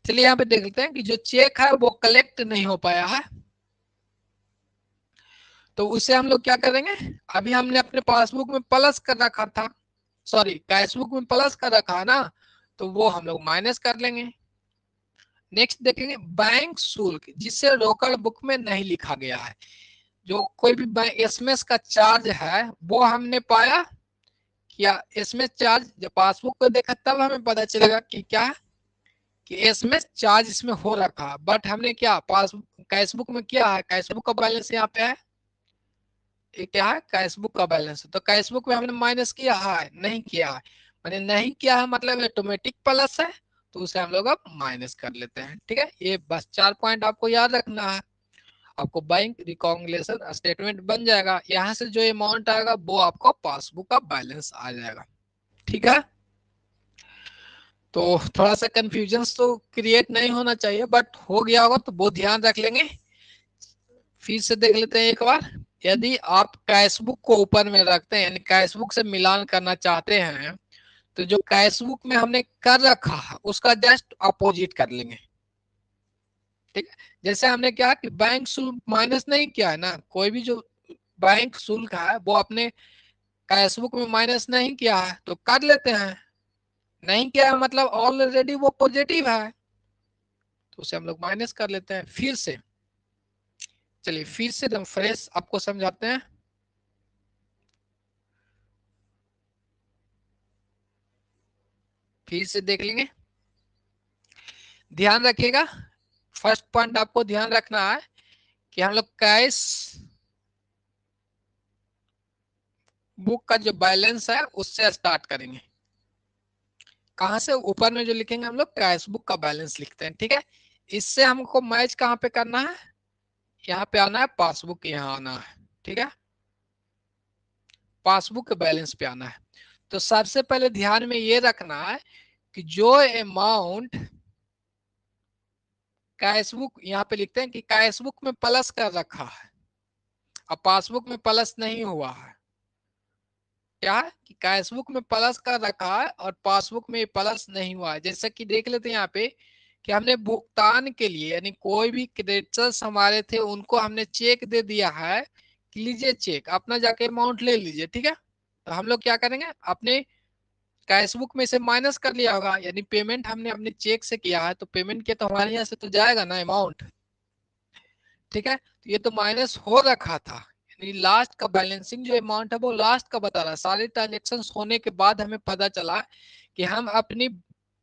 चलिए यहाँ पे देख लेते हैं कि जो चेक है वो कलेक्ट नहीं हो पाया है, तो उसे हम लोग क्या करेंगे, अभी हमने अपने पासबुक में प्लस कर रखा था, सॉरी कैशबुक में प्लस कर रखा है ना, तो वो हम लोग माइनस कर लेंगे। नेक्स्ट देखेंगे बैंक शुल्क जिसे रोकड़ बुक में नहीं लिखा गया है, जो कोई भी बैंक एसएमएस का चार्ज है वो हमने पाया क्या, एसएमएस चार्ज जब पासबुक को देखा तब हमें पता चलेगा कि क्या कि एसएमएस चार्ज इसमें हो रखा, बट हमने क्या पास कैशबुक में किया है, कैशबुक का बैलेंस यहाँ पे है, ये क्या है कैशबुक का बैलेंस, तो कैशबुक में हमने माइनस किया है, नहीं किया है, मैंने नहीं किया है मतलब ऑटोमेटिक प्लस है, तो उसे हम लोग अब माइनस कर लेते हैं। ठीक है, ये बस 4 पॉइंट आपको याद रखना है, आपको बैंक रिकॉन्ग्रेशन स्टेटमेंट बन जाएगा, यहाँ से जो अमाउंट आएगा वो आपको पासबुक का बैलेंस आ जाएगा। ठीक है, तो थोड़ा सा कंफ्यूजन तो क्रिएट नहीं होना चाहिए, बट हो गया होगा तो वो ध्यान रख लेंगे। फिर से देख लेते हैं एक बार, यदि आप कैशबुक को ऊपर में रखते हैं यानी कैशबुक से मिलान करना चाहते हैं, तो जो कैशबुक में हमने कर रखा है उसका जस्ट अपोजिट कर लेंगे। ठीक है, जैसे हमने क्या कि बैंक शुल्क माइनस नहीं किया है ना, कोई भी जो बैंक शुल्क है वो अपने कैशबुक में माइनस नहीं किया है तो कर लेते हैं, नहीं किया है मतलब ऑलरेडी वो पॉजिटिव है, तो उसे हम लोग माइनस कर लेते हैं। फिर से चलिए फिर से एकदम फ्रेश आपको समझाते हैं। फिर से देख लेंगे, ध्यान रखिएगा। फर्स्ट पॉइंट आपको ध्यान रखना है कि हम लोग कैश बुक का जो बैलेंस है उससे स्टार्ट करेंगे। कहां से, ऊपर में जो लिखेंगे हम लोग कैश बुक का बैलेंस लिखते हैं। ठीक है, इससे हमको मैच कहां पे करना है, यहाँ पे आना है पासबुक, यहाँ आना है। ठीक है, पासबुक के बैलेंस पे आना है। तो सबसे पहले ध्यान में ये रखना है कि जो अमाउंट कैशबुक यहाँ पे लिखते हैं कि कैशबुक में प्लस कर रखा है, अब पासबुक में प्लस नहीं हुआ है, क्या है कि कैशबुक में प्लस कर रखा है और पासबुक में प्लस नहीं हुआ है। जैसे कि देख लेते हैं यहाँ पे कि हमने भुगतान के लिए यानी कोई भी क्रेडिटर्स हमारे थे उनको हमने चेक दे दिया है कि लीजिए चेक, अपना जाके अमाउंट ले लीजिए। ठीक है, तो हम लोग क्या करेंगे, अपने कैशबुक में से माइनस कर लिया होगा, यानी पेमेंट हमने अपने चेक से किया है तो पेमेंट किया तो हमारे यहाँ से तो जाएगा ना अमाउंट। ठीक है, तो ये तो माइनस हो रखा था, लास्ट का बैलेंसिंग जो अमाउंट है वो लास्ट का बता रहा है। सारे ट्रांजेक्शन होने के बाद हमें पता चला कि हम अपनी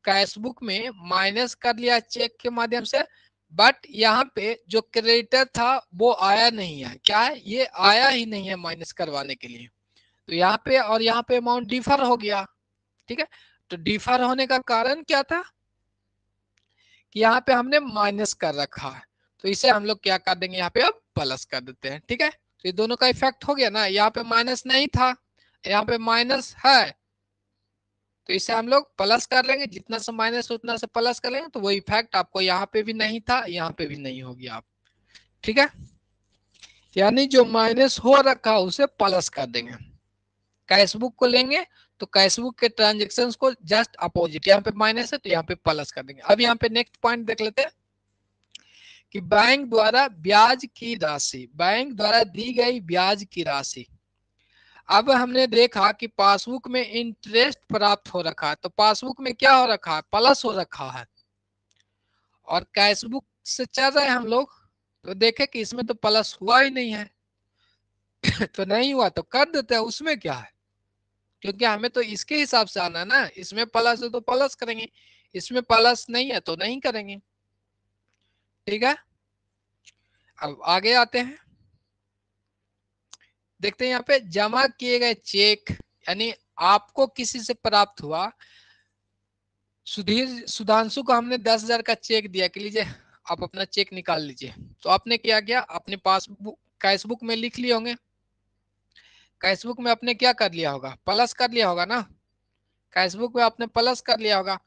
कैश बुक में माइनस कर लिया चेक के माध्यम से, बट यहाँ पे जो क्रेडिटर था वो आया नहीं है। क्या है, ये आया ही नहीं है माइनस करवाने के लिए। तो यहाँ पे और यहाँ पे अमाउंट डिफर हो गया। ठीक है, तो डिफर होने का कारण क्या था कि यहाँ पे हमने माइनस कर रखा है, तो इसे हम लोग क्या कर देंगे, यहाँ पे अब प्लस कर देते हैं। ठीक है, तो ये दोनों का इफेक्ट हो गया ना। यहाँ पे माइनस नहीं था, यहाँ पे माइनस है, तो इसे हम लोग प्लस कर लेंगे। जितना से माइनस उतना से प्लस कर लेंगे, तो वो इफेक्ट आपको यहाँ पे भी नहीं था, यहाँ पे भी नहीं होगी आप। ठीक है, यानी जो माइनस हो रखा उसे प्लस कर देंगे। कैश बुक को लेंगे तो कैश बुक के ट्रांजेक्शन को जस्ट अपोजिट, यहाँ पे माइनस है तो यहाँ पे प्लस कर देंगे। अब यहाँ पे नेक्स्ट पॉइंट देख लेते हैं कि बैंक द्वारा ब्याज की राशि, बैंक द्वारा दी गई ब्याज की राशि। अब हमने देखा कि पासबुक में इंटरेस्ट प्राप्त हो रखा है, तो पासबुक में क्या हो रखा है, प्लस हो रखा है, और कैश बुक से चल रहे हैं हम लोग, तो देखे कि इसमें तो प्लस हुआ ही नहीं है। तो नहीं हुआ तो कर देते हैं, उसमें क्या है, क्योंकि हमें तो इसके हिसाब से आना है ना। इसमें प्लस है तो प्लस करेंगे, इसमें प्लस नहीं है तो नहीं करेंगे। ठीक है, अब आगे आते हैं, देखते हैं यहाँ पे जमा किए गए चेक, यानी आपको किसी से प्राप्त हुआ, सुधीर सुधांशु को हमने 10,000 का चेक दिया कि लीजिए आप अपना चेक निकाल लीजिए। तो आपने क्या किया, अपने पासबुक कैश बुक में लिख लिए होंगे, कैश बुक में आपने क्या कर लिया होगा, प्लस कर लिया होगा ना, कैश बुक में आपने प्लस कर लिया होगा।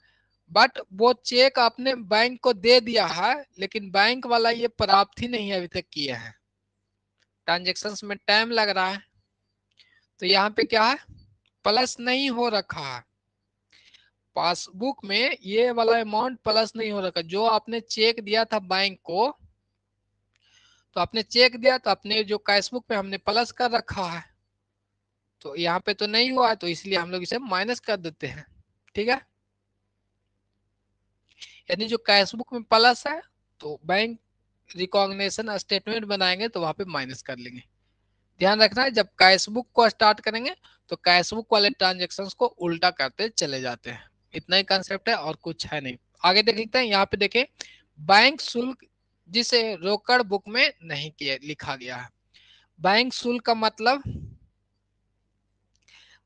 बट वो चेक आपने बैंक को दे दिया है, लेकिन बैंक वाला ये प्राप्त ही नहीं अभी तक किया है, ट्रांजेक्शन्स में टाइम लग रहा है। तो यहाँ पे क्या है, प्लस नहीं हो रखा है पासबुक में, ये वाला अमाउंट प्लस नहीं हो रखा। जो आपने चेक दिया था बैंक को, तो आपने चेक दिया तो अपने जो कैश बुक में हमने प्लस कर रखा है, तो यहाँ पे तो नहीं हुआ है, तो इसलिए हम लोग इसे माइनस कर देते हैं। ठीक है, यानी जो कैश बुक में प्लस है तो बैंक रिकॉग्निशन स्टेटमेंट बनाएंगे तो वहां पे माइनस कर लेंगे। ध्यान रखना है, जब कैश बुक को स्टार्ट करेंगे तो कैश बुक वाले ट्रांजेक्शन्स को उल्टा करते चले जाते हैं। इतना ही कंसेप्ट है और कुछ है नहीं। आगे देख लेते हैं, यहाँ पे देखें बैंक शुल्क, जिसे रोकड़ बुक में नहीं किया लिखा गया है। बैंक शुल्क का मतलब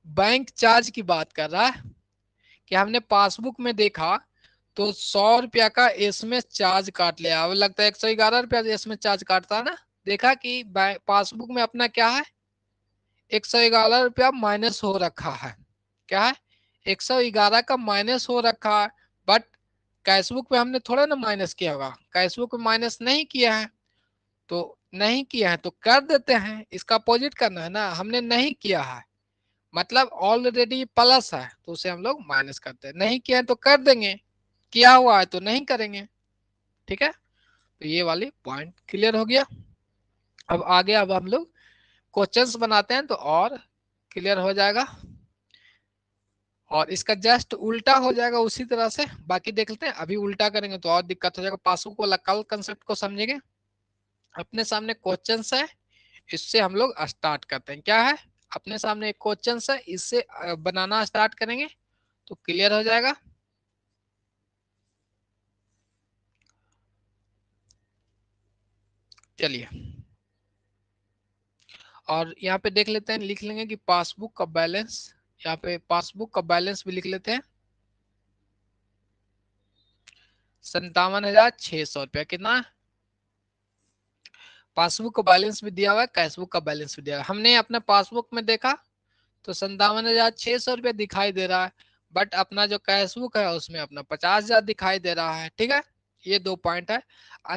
बैंक चार्ज की बात कर रहा है कि हमने पासबुक में देखा तो 100 रुपया का एसएमएस चार्ज काट लिया। अब लगता है 111 रुपया एसएमएस चार्ज काटता है ना। देखा कि पासबुक में अपना क्या है, 111 रुपया माइनस हो रखा है। क्या है, 111 का माइनस हो रखा है, बट कैशबुक में हमने थोड़ा ना माइनस किया होगा, कैशबुक में माइनस नहीं किया है, तो नहीं किया है तो कर देते हैं। इसका अपोजिट करना है ना, हमने नहीं किया है मतलब ऑलरेडी प्लस है, तो उसे हम लोग माइनस करते हैं। नहीं किया है तो कर देंगे, किया हुआ है तो नहीं करेंगे। ठीक है, तो ये वाली पॉइंट क्लियर हो गया। अब आगे अब हम लोग क्वेश्चंस बनाते हैं तो और क्लियर हो जाएगा, और इसका जस्ट उल्टा हो जाएगा उसी तरह से। बाकी देख लेते हैं, अभी उल्टा करेंगे तो और दिक्कत हो जाएगा। पासबुक वाला कल कंसेप्ट को समझेंगे। अपने सामने क्वेश्चंस है, इससे हम लोग स्टार्ट करते हैं। क्या है, अपने सामने एक क्वेश्चंस है, इससे बनाना स्टार्ट करेंगे तो क्लियर हो जाएगा। चलिए, और यहाँ पे देख लेते हैं, लिख लेंगे कि पासबुक का बैलेंस, यहाँ पे पासबुक का बैलेंस भी लिख लेते हैं। 57,600 रुपया कितना, पासबुक का बैलेंस भी दिया हुआ है, कैशबुक का बैलेंस भी दिया हुआ है। हमने अपने पासबुक में देखा तो 57,600 रुपया दिखाई दे रहा है, बट अपना जो कैशबुक है उसमें अपना 50,000 दिखाई दे रहा है। ठीक है, ये दो पॉइंट है।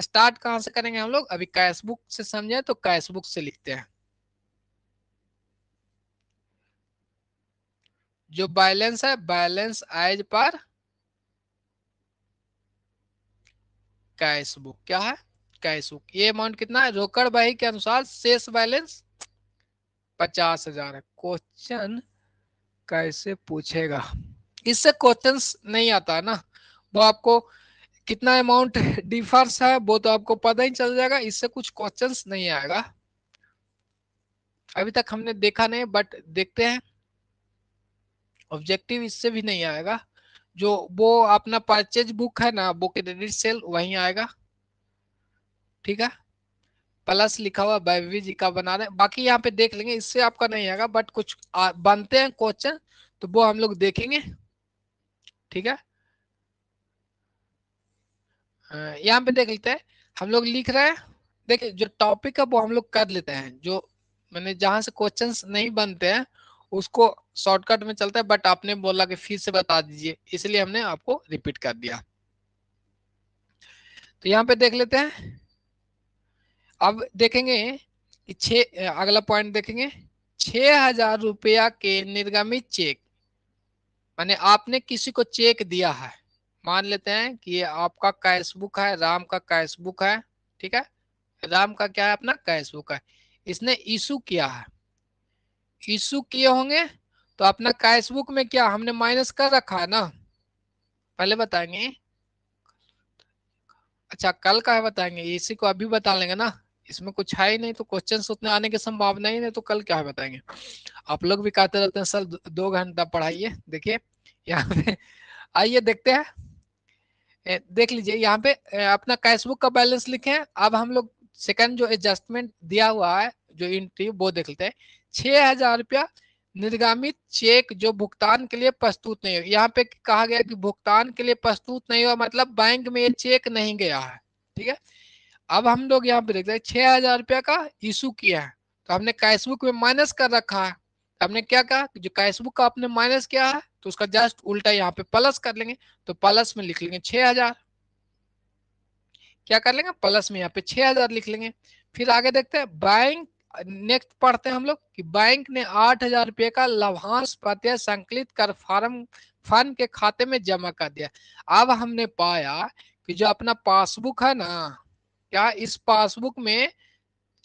स्टार्ट कहाँ से करेंगे हम लोग, अभी कैशबुक से समझे तो कैशबुक से लिखते हैं। जो बैलेंस है, बैलेंस एज पर कैशबुक, क्या है, कैशबुक। ये अमाउंट कितना है, रोकड़ बही के अनुसार शेष बैलेंस 50,000 है। क्वेश्चन कैसे पूछेगा, इससे क्वेश्चंस नहीं आता है ना, वो आपको कितना अमाउंट डिफर्स है वो तो आपको पता ही चल जाएगा, इससे कुछ क्वेश्चंस नहीं आएगा। अभी तक हमने देखा नहीं, बट देखते हैं। ऑब्जेक्टिव इससे भी नहीं आएगा, जो वो अपना परचेज बुक है ना, वो क्रेडिट सेल वहीं आएगा, ठीक है। प्लस लिखा हुआ वैभवी जी का बना रहे हैं, बाकी यहाँ पे देख लेंगे, इससे आपका नहीं आएगा, बट कुछ बनते हैं क्वेश्चन, तो वो हम लोग देखेंगे, ठीक है। यहाँ पे देख लेते हैं, हम लोग लिख रहे हैं। देखिए जो टॉपिक है वो हम लोग कर लेते हैं, जो मैंने जहां से क्वेश्चंस नहीं बनते हैं उसको शॉर्टकट में चलता है, बट आपने बोला कि फिर से बता दीजिए, इसलिए हमने आपको रिपीट कर दिया। तो यहाँ पे देख लेते हैं, अब देखेंगे कि अगला पॉइंट देखेंगे, 6,000 रुपया के निर्गमित चेक, माने आपने किसी को चेक दिया है, मान लेते हैं कि ये आपका कैश बुक है, राम का कैश बुक है, ठीक है। राम का क्या है, अपना कैश बुक है, इसने इशू किया है, इशू किए होंगे, तो अपना कैश बुक में क्या हमने माइनस कर रखा है ना, पहले बताएंगे। अच्छा कल का है बताएंगे, इसी को अभी बता लेंगे ना, इसमें कुछ है ही नहीं, तो क्वेश्चंस उतने आने की संभावना ही नहीं, तो कल क्या है बताएंगे। आप लोग भी कहते रहते हैं सर 2 घंटा पढ़ाइए, देखिए यहाँ पे आइए देखते हैं। देख लीजिए यहाँ पे अपना कैश बुक का बैलेंस लिखे हैं। अब हम लोग सेकंड जो एडजस्टमेंट दिया हुआ है, जो एंट्री वो देख लेते हैं। 6,000 रुपया निर्गमित चेक जो भुगतान के लिए प्रस्तुत नहीं हो, यहाँ पे कहा गया कि भुगतान के लिए प्रस्तुत नहीं हुआ, मतलब बैंक में ये चेक नहीं गया है, ठीक है। अब हम लोग यहाँ पे देखते हैं 6,000 रुपया का इशू किया है, तो हमने कैश बुक में माइनस कर रखा है, तो हमने क्या कहा जो कैश बुक का आपने माइनस किया है, तो उसका जस्ट उल्टा यहाँ पे प्लस कर लेंगे, तो प्लस में लिख लेंगे 6,000, क्या कर लेंगे प्लस में यहाँ पे 6,000 लिख लेंगे। फिर आगे देखते हैं बैंक, नेक्स्ट पढ़ते हैं हम लोग कि बैंक ने 8,000 रुपये का लाभांश प्रत्यय संकलित कर फार्म फंड के खाते में जमा कर दिया। अब हमने पाया कि जो अपना पासबुक है ना, क्या इस पासबुक में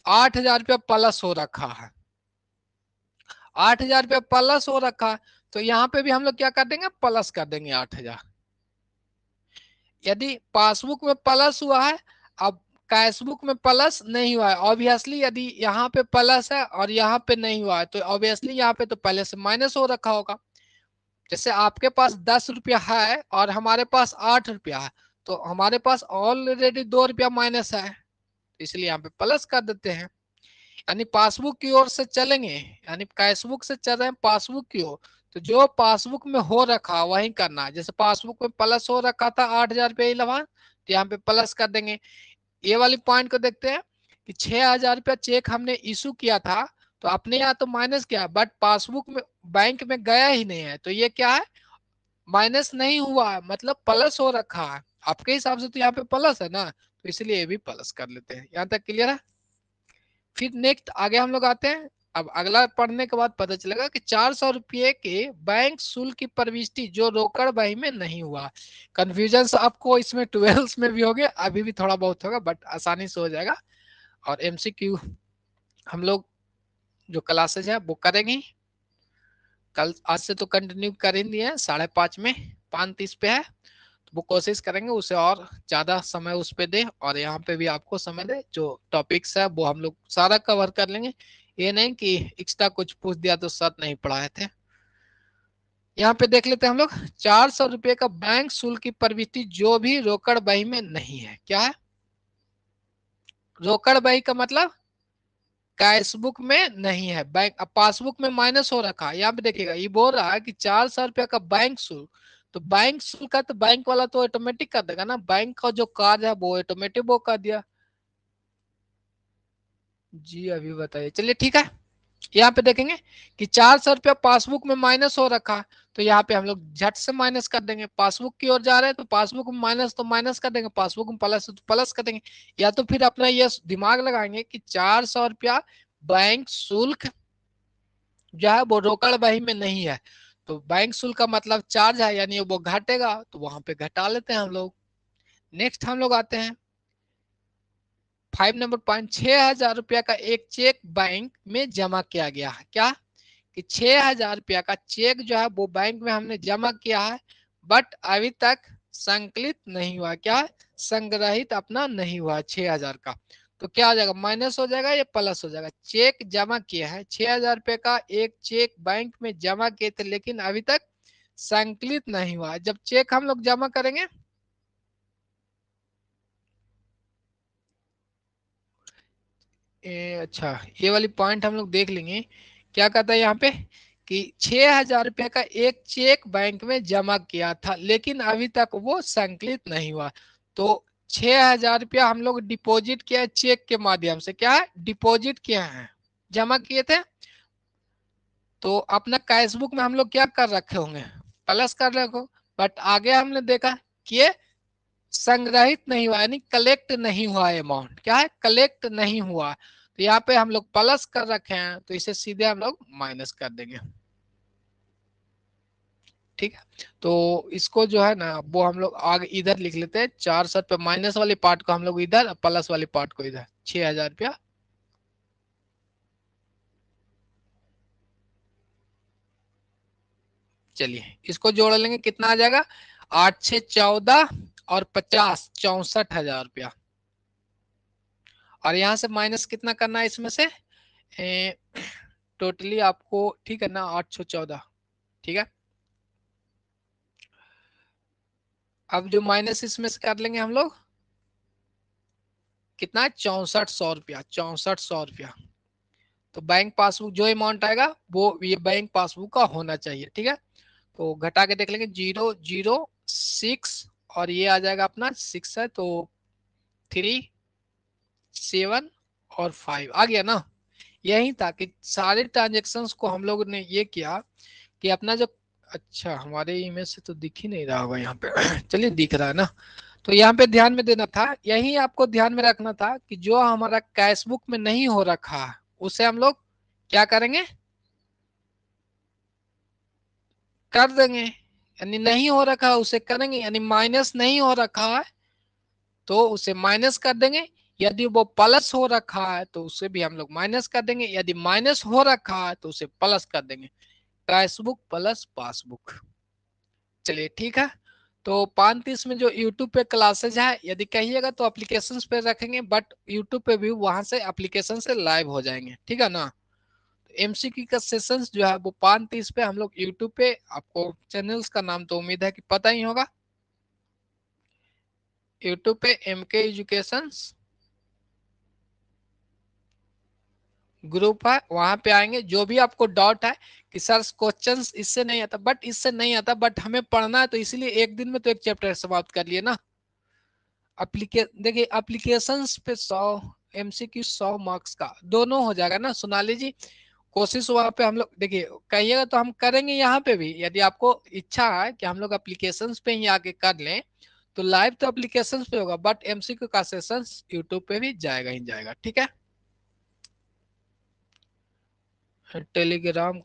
8,000 रुपया प्लस हो रखा है, 8,000 रुपया प्लस हो रखा है, तो यहाँ पे भी हम लोग क्या कर देंगे प्लस कर देंगे 8,000। यदि पासबुक में प्लस हुआ है, अब कैश बुक में प्लस नहीं हुआ है, ऑब्वियसली यदि यहाँ पे प्लस है और यहाँ पे नहीं हुआ है, तो ऑब्वियसली यहाँ पे तो पहले से माइनस हो रखा होगा। जैसे आपके पास 10 रुपया है और हमारे पास 8 रुपया है, तो हमारे पास ऑलरेडी 2 रुपया माइनस है, इसलिए यहाँ पे प्लस कर देते हैं। यानी पासबुक की ओर से चलेंगे, यानी कैशबुक से चल रहे हैं पासबुक की ओर, तो जो पासबुक में हो रखा वही करना है। जैसे पासबुक में प्लस हो रखा था 8,000 रुपया इलेवन, तो यहाँ पे प्लस कर देंगे। ये वाली पॉइंट को देखते हैं कि 6,000 रुपया चेक हमने इशू किया था, तो अपने यहाँ तो माइनस किया, बट पासबुक में बैंक में गया ही नहीं है, तो ये क्या है माइनस नहीं हुआ है, मतलब प्लस हो रखा है। आपके हिसाब से तो यहाँ पे प्लस है ना, तो इसलिए ये भी प्लस कर लेते हैं। यहाँ तक क्लियर है। फिर नेक्स्ट आगे हम लोग आते हैं। अब अगला पढ़ने के बाद पता चलेगा कि 400 रुपये के बैंक शुल्क की प्रविष्टि जो रोकड़ बही में नहीं हुआ। कंफ्यूजन आपको इसमें 12 में भी हो गया, अभी भी थोड़ा बहुत होगा, बट आसानी से हो जाएगा। और एमसीक्यू हम लोग जो क्लासेज है वो करेंगे कल, आज से तो कंटिन्यू कर ही दिए हैं, 5:30 में 5:30 पे है, तो वो कोशिश करेंगे उसे और ज्यादा समय उस पे दे, और यहाँ पे भी आपको समय दे, जो टॉपिक्स है वो हम लोग सारा कवर कर लेंगे। ये नहीं कि एक्स्ट्रा कुछ पूछ दिया तो सर नहीं पढ़ाए थे। यहाँ पे देख लेते हैं हम लोग 400 रुपये का बैंक शुल्क की प्रवृत्ति जो भी रोकड़ बही में नहीं है। क्या है रोकड़ बही का मतलब कैश बुक में नहीं है, बैंक पासबुक में माइनस हो रखा है। यहाँ पे देखिएगा ये बोल रहा है कि 400 रुपया का बैंक शुल्क, तो बैंक शुल्क का तो बैंक वाला तो ऑटोमेटिक कर देगा ना, बैंक का जो कार्य है वो ऑटोमेटिक वो कर दिया। जी अभी बताइए, चलिए ठीक है। यहाँ पे देखेंगे कि 400 रुपया पासबुक में माइनस हो रखा, तो यहाँ पे हम लोग झट से माइनस कर देंगे। पासबुक की ओर जा रहे हैं तो पासबुक में माइनस तो माइनस कर देंगे, पासबुक में प्लस तो प्लस कर देंगे। या तो फिर अपना ये दिमाग लगाएंगे कि 400 रुपया बैंक शुल्क जो है वो रोकड़ बही में नहीं है, तो बैंक शुल्क का मतलब चार्ज है, यानी वो घटेगा, तो वहां पे घटा लेते हैं हम लोग। नेक्स्ट हम लोग आते हैं 5 नंबर पॉइंट, 6,000 रुपया का एक चेक बैंक में जमा किया गया है। क्या कि 6,000 रुपया का चेक जो है वो बैंक में हमने जमा किया है, बट अभी तक संकलित नहीं हुआ, क्या संग्रहित अपना नहीं हुआ 6,000 का, तो क्या हो जाएगा, माइनस हो जाएगा या प्लस हो जाएगा। चेक जमा किया है 6,000 रुपए का, एक चेक बैंक में जमा किए थे लेकिन अभी तक संकलित नहीं हुआ। जब चेक हम लोग जमा करेंगे, अच्छा ये वाली पॉइंट हम लोग देख लेंगे। क्या कहता है यहाँ पे कि 6,000 रुपए का एक चेक बैंक में जमा किया था लेकिन अभी तक वो संकलित नहीं हुआ। तो 6,000 रुपया हम लोग डिपॉजिट किया है चेक के माध्यम से, क्या है, डिपॉजिट किया है, जमा किए थे। तो अपना कैशबुक में हम लोग क्या कर रखे होंगे, प्लस कर रखे हो। बट आगे हमने देखा कि ये संग्रहित नहीं हुआ, यानी कलेक्ट नहीं हुआ अमाउंट, क्या है, कलेक्ट नहीं हुआ। तो यहाँ पे हम लोग प्लस कर रखे हैं तो इसे सीधे हम लोग माइनस कर देंगे। ठीक है, तो इसको जो है ना वो हम लोग आगे इधर लिख लेते हैं। 400 रुपये माइनस वाले पार्ट को हम लोग इधर, प्लस वाले पार्ट को इधर, 6,000 रुपया। चलिए इसको जोड़ लेंगे, कितना आ जाएगा, 8 6 14 और 50, 64,000 रुपया। और यहाँ से माइनस कितना करना है इसमें से, टोटली आपको, ठीक है ना, 8 6 14, ठीक है। अब जो माइनस इसमें से कर लेंगे हम लोग, कितना है, 6400 रुपया, 6400 रुपया। तो बैंक पासबुक जो अमाउंट आएगा वो ये बैंक पासबुक का होना चाहिए, ठीक है। तो घटा के देख लेंगे, 0 0 6 और ये आ जाएगा अपना 6 है, तो 3 7 और 5 आ गया ना। यही था कि सारे ट्रांजेक्शन्स को हम लोग ने ये किया कि अपना जो, अच्छा हमारे इमेज से तो दिख ही नहीं रहा होगा यहाँ पे चलिए दिख रहा है ना। तो यहाँ पे ध्यान में देना था, यही आपको ध्यान में रखना था कि जो हमारा कैशबुक में नहीं हो रखा है उसे हम लोग क्या करेंगे, कर देंगे। यानी नहीं हो रखा है उसे करेंगे, यानी माइनस नहीं हो रखा है तो उसे माइनस कर देंगे। यदि वो प्लस हो रखा है तो उसे भी हम लोग माइनस कर देंगे, यदि माइनस हो रखा है तो उसे प्लस कर देंगे। Cashbook plus passbook. चलिए ठीक है। तो 5:30 में जो यूट्यूब पे क्लासेज है, यदि कहिएगा तो एप्लीकेशन पे रखेंगे, बट यूट्यूब पे भी वहां से एप्लीकेशन से लाइव हो जाएंगे, ठीक है ना। एमसीक्यू का सेशंस जो है वो 5:30 पे हम लोग यूट्यूब पे, आपको चैनल्स का नाम तो उम्मीद है कि पता ही होगा। यूट्यूब पे एमके एजुकेशन ग्रुप है, वहां पे आएंगे। जो भी आपको डाउट है कि सर क्वेश्चंस इससे नहीं आता, बट इससे नहीं आता, बट हमें पढ़ना है तो इसलिए एक दिन में तो एक चैप्टर समाप्त कर लिए ना। देखिए एप्लीकेशंस पे 100 MCQ 100 मार्क्स का दोनों हो जाएगा ना सोनाली जी। कोशिश वहां पे हम लोग, देखिए कहिएगा तो हम करेंगे यहाँ पे भी। यदि आपको इच्छा है कि हम लोग एप्लीकेशंस पे ही आके कर लें तो लाइव तो एप्लीकेशंस पे होगा, बट एमसीक्यू का सेशंस यूट्यूब पे भी जाएगा ही जाएगा, ठीक है। टेलीग्राम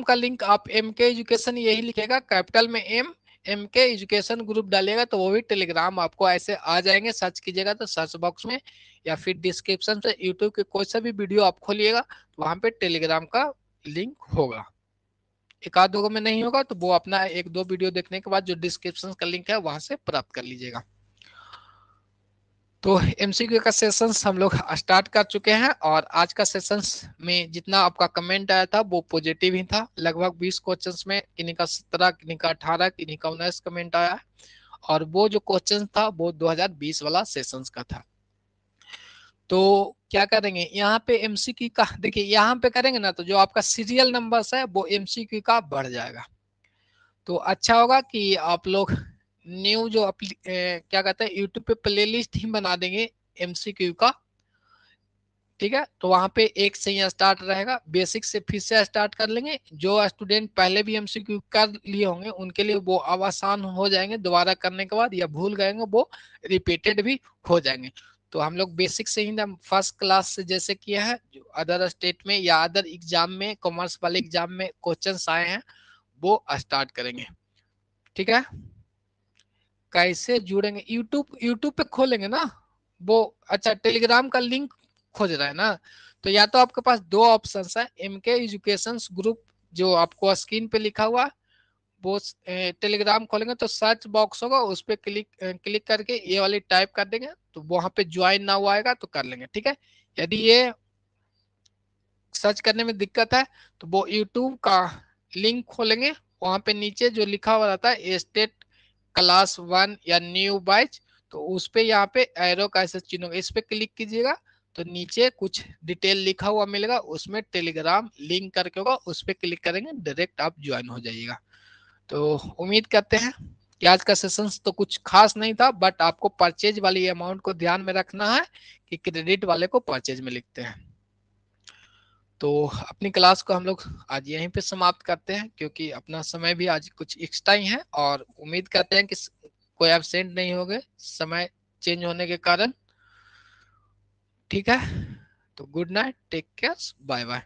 का लिंक आप एम के एजुकेशन यही लिखेगा कैपिटल में एम के एजुकेशन ग्रुप डालिएगा तो वो भी टेलीग्राम आपको ऐसे आ जाएंगे। सर्च कीजिएगा तो सर्च बॉक्स में या फिर डिस्क्रिप्शन से यूट्यूब के कोई सा भी वीडियो आप खोलिएगा तो वहां पे टेलीग्राम का लिंक होगा। एक आध दो में नहीं होगा तो वो अपना एक दो वीडियो देखने के बाद जो डिस्क्रिप्शन का लिंक है वहां से प्राप्त कर लीजिएगा। तो एमसीक्यू का सेशंस हम लोग स्टार्ट कर चुके हैं और आज का सेशंस में जितना आपका कमेंट आया था वो पॉजिटिव ही था। लगभग 20 क्वेश्चंस में किन्हीं का 17, किन्हीं का 18, किन्हीं का 19 कमेंट आया है। और वो जो क्वेश्चन था वो 2020 वाला सेशंस का था। तो क्या करेंगे यहाँ पे एमसीक्यू का, देखिए यहाँ पे करेंगे ना तो जो आपका सीरियल नंबर है वो एमसीक्यू का बढ़ जाएगा। तो अच्छा होगा कि आप लोग न्यू जो क्या कहते हैं यूट्यूब पे प्लेलिस्ट ही बना देंगे एमसीक्यू का, ठीक है। तो वहां पे एक से ही स्टार्ट रहेगा, बेसिक से फिर से स्टार्ट कर लेंगे। जो स्टूडेंट पहले भी एमसीक्यू कर लिए होंगे उनके लिए वो अब आसान हो जाएंगे, दोबारा करने के बाद या भूल गए वो रिपीटेड भी हो जाएंगे। तो हम लोग बेसिक से ही फर्स्ट क्लास से जैसे किया है, जो अदर स्टेट में या अदर एग्जाम में, कॉमर्स वाले एग्जाम में क्वेश्चन आए हैं वो स्टार्ट करेंगे, ठीक है। कैसे जुड़ेंगे, यूट्यूब यूट्यूब पे खोलेंगे ना वो, अच्छा टेलीग्राम का लिंक खोज रहा है ना। तो या तो आपके पास दो ऑप्शन है, एमके एजुकेशन ग्रुप जो आपको स्क्रीन पे लिखा हुआ वो टेलीग्राम खोलेंगे तो सर्च बॉक्स होगा, उस पर क्लिक करके ये वाली टाइप कर देंगे, तो वहां पे ज्वाइन ना हुआ आएगा तो कर लेंगे, ठीक है। यदि ये सर्च करने में दिक्कत है तो वो यूट्यूब का लिंक खोलेंगे, वहां पे नीचे जो लिखा हुआ रहता है स्टेट क्लास 1 या न्यू बैच, तो उस पे यहाँ पे एरो का ऐसा चिन्ह होगा, इस पे क्लिक कीजिएगा तो नीचे कुछ डिटेल लिखा हुआ मिलेगा, उसमें टेलीग्राम लिंक करके होगा, उस पे क्लिक करेंगे डायरेक्ट आप ज्वाइन हो जाइएगा। तो उम्मीद करते हैं कि आज का सेशन तो कुछ खास नहीं था, बट आपको परचेज वाली अमाउंट को ध्यान में रखना है कि क्रेडिट वाले को परचेज में लिखते हैं। तो अपनी क्लास को हम लोग आज यहीं पे समाप्त करते हैं, क्योंकि अपना समय भी आज कुछ एक्स्ट्रा ही है, और उम्मीद करते हैं कि कोई एब्सेंट नहीं होंगे समय चेंज होने के कारण। ठीक है, तो good night, take care, bye bye.